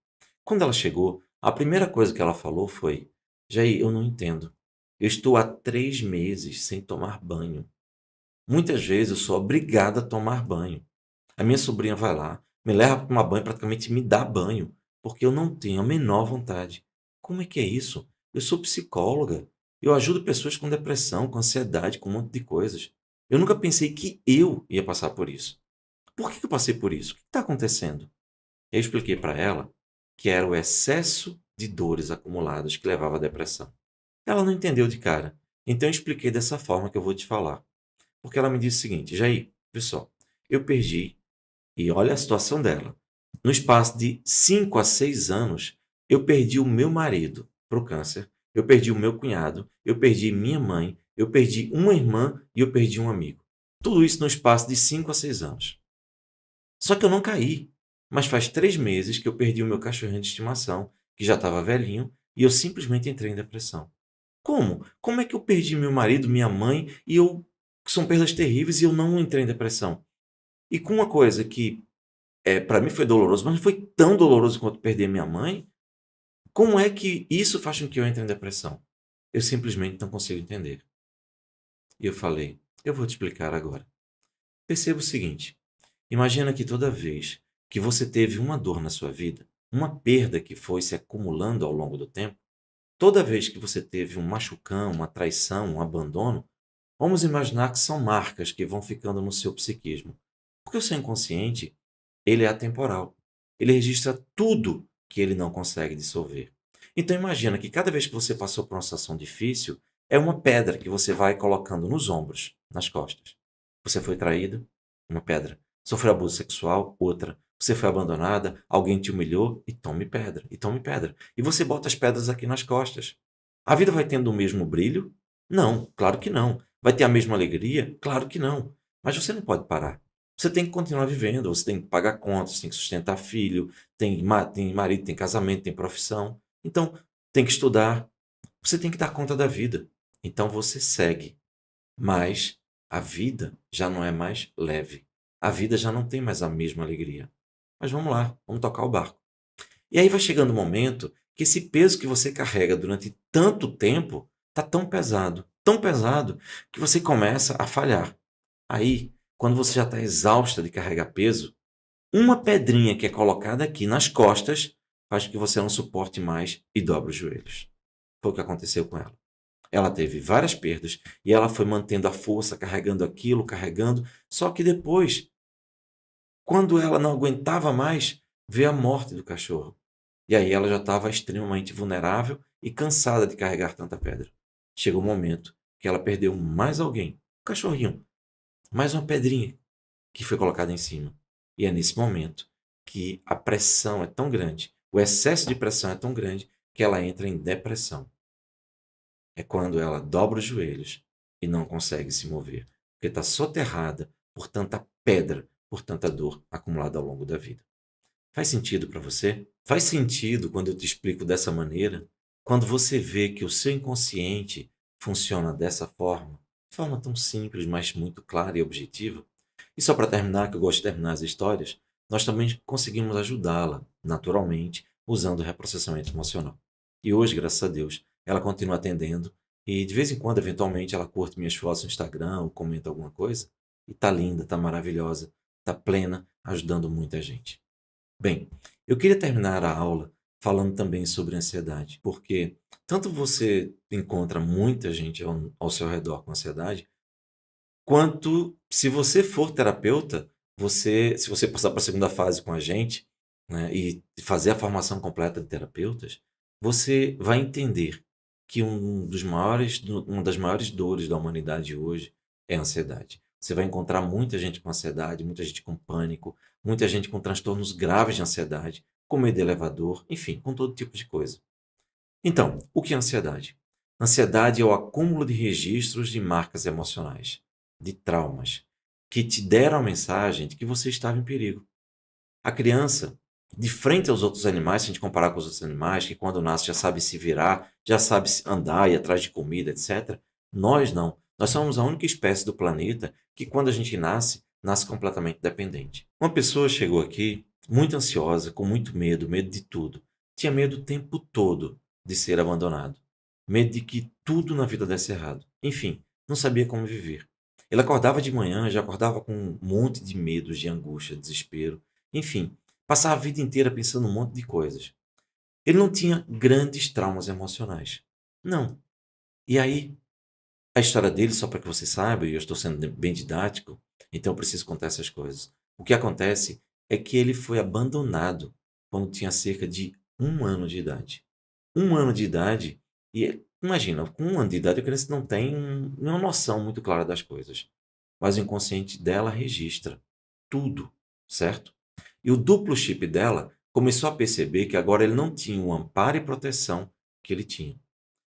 Quando ela chegou, a primeira coisa que ela falou foi: Jair, eu não entendo. Eu estou há 3 meses sem tomar banho. Muitas vezes eu sou obrigada a tomar banho. A minha sobrinha vai lá, me leva para tomar banho, praticamente me dá banho, porque eu não tenho a menor vontade. Como é que é isso? Eu sou psicóloga. Eu ajudo pessoas com depressão, com ansiedade, com um monte de coisas. Eu nunca pensei que eu ia passar por isso. Por que eu passei por isso? O que está acontecendo? Eu expliquei para ela que era o excesso de dores acumuladas que levava à depressão. Ela não entendeu de cara. Então eu expliquei dessa forma que eu vou te falar. Porque ela me disse o seguinte: Jair, pessoal, eu perdi, e olha a situação dela. No espaço de 5 a 6 anos, eu perdi o meu marido para o câncer, eu perdi o meu cunhado, eu perdi minha mãe, eu perdi uma irmã e eu perdi um amigo. Tudo isso no espaço de 5 a 6 anos. Só que eu não caí. Mas faz 3 meses que eu perdi o meu cachorrinho de estimação, que já estava velhinho, e eu simplesmente entrei em depressão. Como? Como é que eu perdi meu marido, minha mãe, e eu. São perdas terríveis e eu não entrei em depressão? E com uma coisa que para mim foi doloroso, mas não foi tão doloroso quanto perder minha mãe, como é que isso faz com que eu entre em depressão? Eu simplesmente não consigo entender. E eu falei: eu vou te explicar agora. Perceba o seguinte: imagina que toda vez que você teve uma dor na sua vida, uma perda que foi se acumulando ao longo do tempo, toda vez que você teve um machucão, uma traição, um abandono, vamos imaginar que são marcas que vão ficando no seu psiquismo. Porque o seu inconsciente, ele é atemporal. Ele registra tudo que ele não consegue dissolver. Então imagina que cada vez que você passou por uma situação difícil, é uma pedra que você vai colocando nos ombros, nas costas. Você foi traída? Uma pedra. Sofreu abuso sexual? Outra. Você foi abandonada? Alguém te humilhou? E tome pedra, e tome pedra. E você bota as pedras aqui nas costas. A vida vai tendo o mesmo brilho? Não, claro que não. Vai ter a mesma alegria? Claro que não. Mas você não pode parar. Você tem que continuar vivendo, você tem que pagar contas, tem que sustentar filho, tem marido, tem casamento, tem profissão. Então, tem que estudar. Você tem que dar conta da vida. Então você segue. Mas a vida já não é mais leve. A vida já não tem mais a mesma alegria. Mas vamos lá, vamos tocar o barco. E aí vai chegando um momento que esse peso que você carrega durante tanto tempo está tão pesado, que você começa a falhar. Aí, quando você já está exausta de carregar peso, uma pedrinha que é colocada aqui nas costas faz com que você não suporte mais e dobre os joelhos. Foi o que aconteceu com ela. Ela teve várias perdas e ela foi mantendo a força, carregando aquilo, carregando. Só que depois, quando ela não aguentava mais, veio a morte do cachorro. E aí ela já estava extremamente vulnerável e cansada de carregar tanta pedra. Chegou o um momento que ela perdeu mais alguém, um cachorrinho, mais uma pedrinha que foi colocada em cima. E é nesse momento que a pressão é tão grande, o excesso de pressão é tão grande, que ela entra em depressão. É quando ela dobra os joelhos e não consegue se mover, porque está soterrada por tanta pedra, por tanta dor acumulada ao longo da vida. Faz sentido para você? Faz sentido quando eu te explico dessa maneira? Quando você vê que o seu inconsciente funciona dessa forma, de forma tão simples, mas muito clara e objetiva? E só para terminar, que eu gosto de terminar as histórias, nós também conseguimos ajudá-la, naturalmente, usando o reprocessamento emocional. E hoje, graças a Deus, ela continua atendendo e de vez em quando, eventualmente, ela curte minhas fotos no Instagram ou comenta alguma coisa. E tá linda, tá maravilhosa, tá plena, ajudando muita gente. Bem, eu queria terminar a aula falando também sobre ansiedade, porque tanto você encontra muita gente ao seu redor com ansiedade, quanto se você for terapeuta, se você passar para a segunda fase com a gente, né, e fazer a formação completa de terapeutas, você vai entender que uma das maiores dores da humanidade hoje é a ansiedade. Você vai encontrar muita gente com ansiedade, muita gente com pânico, muita gente com transtornos graves de ansiedade, com medo de elevador, enfim, com todo tipo de coisa. Então, o que é ansiedade? Ansiedade é o acúmulo de registros de marcas emocionais, de traumas, que te deram a mensagem de que você estava em perigo. A criança, de frente aos outros animais, se a gente comparar com os outros animais, que quando nasce já sabe se virar, já sabe andar, ir atrás de comida, etc. Nós não. Nós somos a única espécie do planeta que, quando a gente nasce, nasce completamente dependente. Uma pessoa chegou aqui muito ansiosa, com muito medo, medo de tudo. Tinha medo o tempo todo de ser abandonado. Medo de que tudo na vida desse errado. Enfim, não sabia como viver. Ele acordava de manhã, já acordava com um monte de medos, de angústia, desespero. Enfim, passava a vida inteira pensando um monte de coisas. Ele não tinha grandes traumas emocionais. Não. E aí, a história dele, só para que você saiba, e eu estou sendo bem didático, então eu preciso contar essas coisas. O que acontece é que ele foi abandonado quando tinha cerca de 1 ano de idade. 1 ano de idade, e imagina, com 1 ano de idade a criança não tem nenhuma noção muito clara das coisas. Mas o inconsciente dela registra tudo, certo? E o duplo chip dela começou a perceber que agora ele não tinha o amparo e proteção que ele tinha.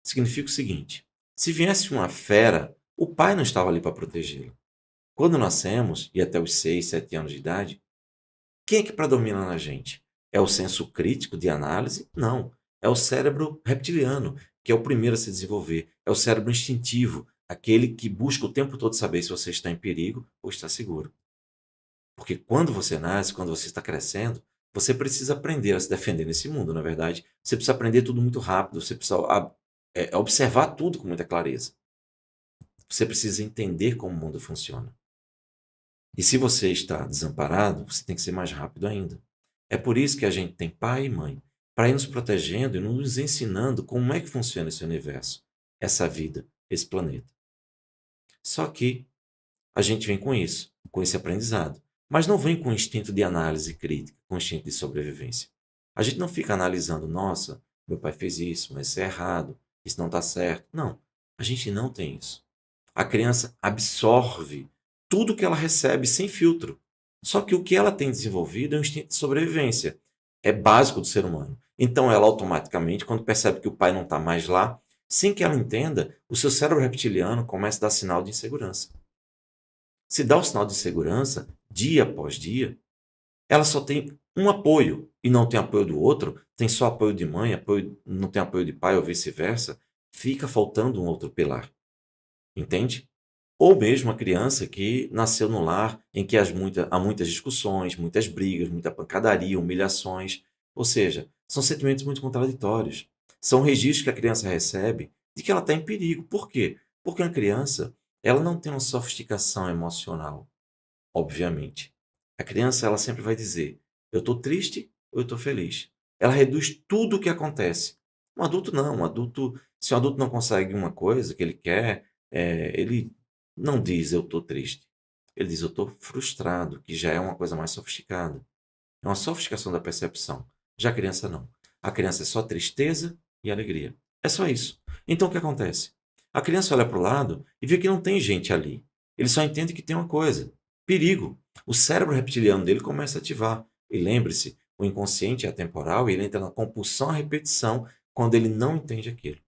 Significa o seguinte: se viesse uma fera, o pai não estava ali para protegê-la. Quando nascemos, e até os 6, 7 anos de idade, quem é que predomina na gente? É o senso crítico de análise? Não. É o cérebro reptiliano, que é o primeiro a se desenvolver. É o cérebro instintivo, aquele que busca o tempo todo saber se você está em perigo ou está seguro. Porque quando você nasce, quando você está crescendo, você precisa aprender a se defender nesse mundo, na verdade. Você precisa aprender tudo muito rápido, você precisa observar tudo com muita clareza. Você precisa entender como o mundo funciona. E se você está desamparado, você tem que ser mais rápido ainda. É por isso que a gente tem pai e mãe, para ir nos protegendo e nos ensinando como é que funciona esse universo, essa vida, esse planeta. Só que a gente vem com isso, com esse aprendizado. Mas não vem com o instinto de análise crítica, com o instinto de sobrevivência. A gente não fica analisando, nossa, meu pai fez isso, mas isso é errado, isso não está certo. Não, a gente não tem isso. A criança absorve tudo que ela recebe sem filtro. Só que o que ela tem desenvolvido é um instinto de sobrevivência. É básico do ser humano. Então ela automaticamente, quando percebe que o pai não está mais lá, sem que ela entenda, o seu cérebro reptiliano começa a dar sinal de insegurança. Se dá o sinal de segurança, dia após dia, ela só tem um apoio e não tem apoio do outro, tem só apoio de mãe, não tem apoio de pai ou vice-versa, fica faltando um outro pilar, entende? Ou mesmo a criança que nasceu no lar em que há muitas discussões, muitas brigas, muita pancadaria, humilhações, ou seja, são sentimentos muito contraditórios. São registros que a criança recebe de que ela está em perigo. Por quê? Porque a criança, ela não tem uma sofisticação emocional, obviamente. A criança, ela sempre vai dizer: eu estou triste ou eu estou feliz. Ela reduz tudo o que acontece. Um adulto não. Se um adulto não consegue uma coisa que ele quer, ele não diz eu estou triste. Ele diz eu estou frustrado, que já é uma coisa mais sofisticada. É uma sofisticação da percepção. Já a criança não. A criança é só tristeza e alegria. É só isso. Então o que acontece? A criança olha para o lado e vê que não tem gente ali. Ele só entende que tem uma coisa: perigo. O cérebro reptiliano dele começa a ativar. E lembre-se, o inconsciente é atemporal e ele entra na compulsão à repetição quando ele não entende aquilo.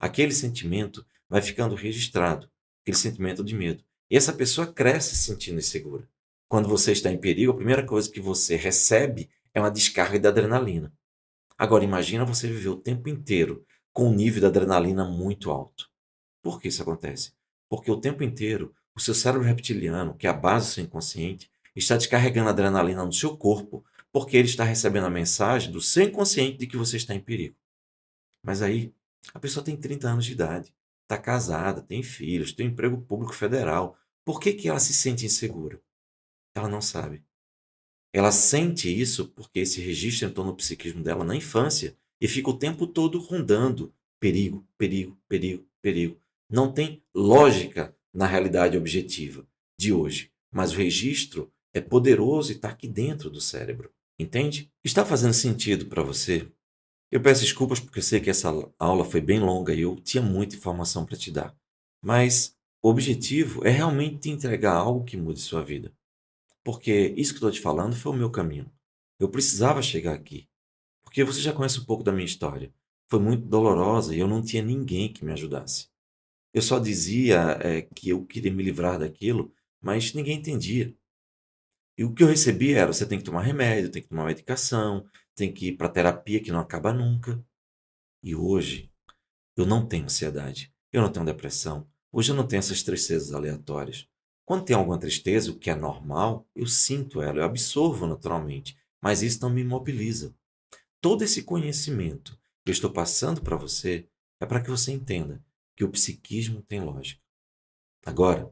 Aquele sentimento vai ficando registrado, aquele sentimento de medo. E essa pessoa cresce se sentindo insegura. Quando você está em perigo, a primeira coisa que você recebe é uma descarga de adrenalina. Agora, imagina você viver o tempo inteiro com um nível de adrenalina muito alto. Por que isso acontece? Porque o tempo inteiro o seu cérebro reptiliano, que é a base do seu inconsciente, está descarregando adrenalina no seu corpo, porque ele está recebendo a mensagem do seu inconsciente de que você está em perigo. Mas aí, a pessoa tem 30 anos de idade, está casada, tem filhos, tem um emprego público federal. Por que que ela se sente insegura? Ela não sabe. Ela sente isso porque esse registro entrou no psiquismo dela na infância e fica o tempo todo rondando perigo, perigo, perigo, perigo. Não tem lógica na realidade objetiva de hoje, mas o registro é poderoso e está aqui dentro do cérebro. Entende? Está fazendo sentido para você? Eu peço desculpas porque eu sei que essa aula foi bem longa e eu tinha muita informação para te dar. Mas o objetivo é realmente te entregar algo que mude sua vida. Porque isso que eu estou te falando foi o meu caminho. Eu precisava chegar aqui. Porque você já conhece um pouco da minha história. Foi muito dolorosa e eu não tinha ninguém que me ajudasse. Eu só dizia que eu queria me livrar daquilo, mas ninguém entendia. E o que eu recebi era: você tem que tomar remédio, tem que tomar medicação, tem que ir para terapia que não acaba nunca. E hoje eu não tenho ansiedade, eu não tenho depressão, hoje eu não tenho essas tristezas aleatórias. Quando tem alguma tristeza, o que é normal, eu sinto ela, eu absorvo naturalmente, mas isso não me imobiliza. Todo esse conhecimento que eu estou passando para você é para que você entenda que o psiquismo tem lógica. Agora,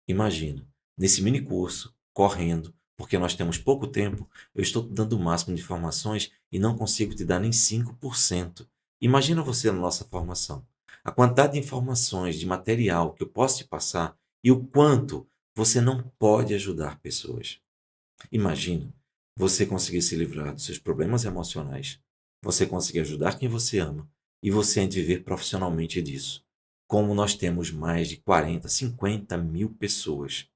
imagina, nesse mini curso, correndo, porque nós temos pouco tempo, eu estou te dando o máximo de informações e não consigo te dar nem 5%. Imagina você na nossa formação. A quantidade de informações, de material que eu posso te passar e o quanto você não pode ajudar pessoas. Imagina você conseguir se livrar dos seus problemas emocionais, você conseguir ajudar quem você ama e você viver profissionalmente disso. Como nós temos mais de 40, 50 mil pessoas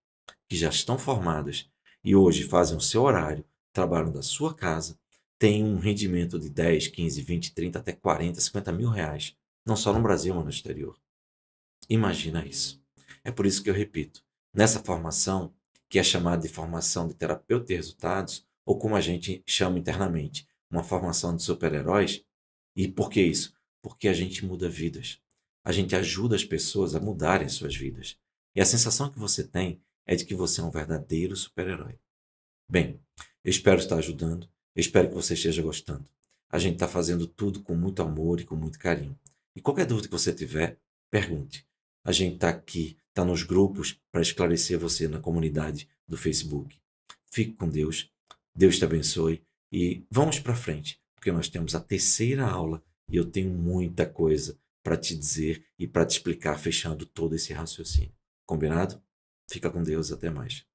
que já estão formadas e hoje fazem o seu horário, trabalham da sua casa, têm um rendimento de 10, 15, 20, 30, até 40, 50 mil reais, não só no Brasil, mas no exterior. Imagina isso. É por isso que eu repito, nessa formação, que é chamada de formação de terapeuta de resultados, ou como a gente chama internamente, uma formação de super-heróis. E por que isso? Porque a gente muda vidas. A gente ajuda as pessoas a mudarem suas vidas. E a sensação que você tem é de que você é um verdadeiro super-herói. Bem, eu espero estar ajudando, eu espero que você esteja gostando. A gente está fazendo tudo com muito amor e com muito carinho. E qualquer dúvida que você tiver, pergunte. A gente está aqui, está nos grupos para esclarecer você na comunidade do Facebook. Fique com Deus, Deus te abençoe e vamos para frente, porque nós temos a terceira aula e eu tenho muita coisa para te dizer e para te explicar, fechando todo esse raciocínio. Combinado? Fica com Deus, até mais.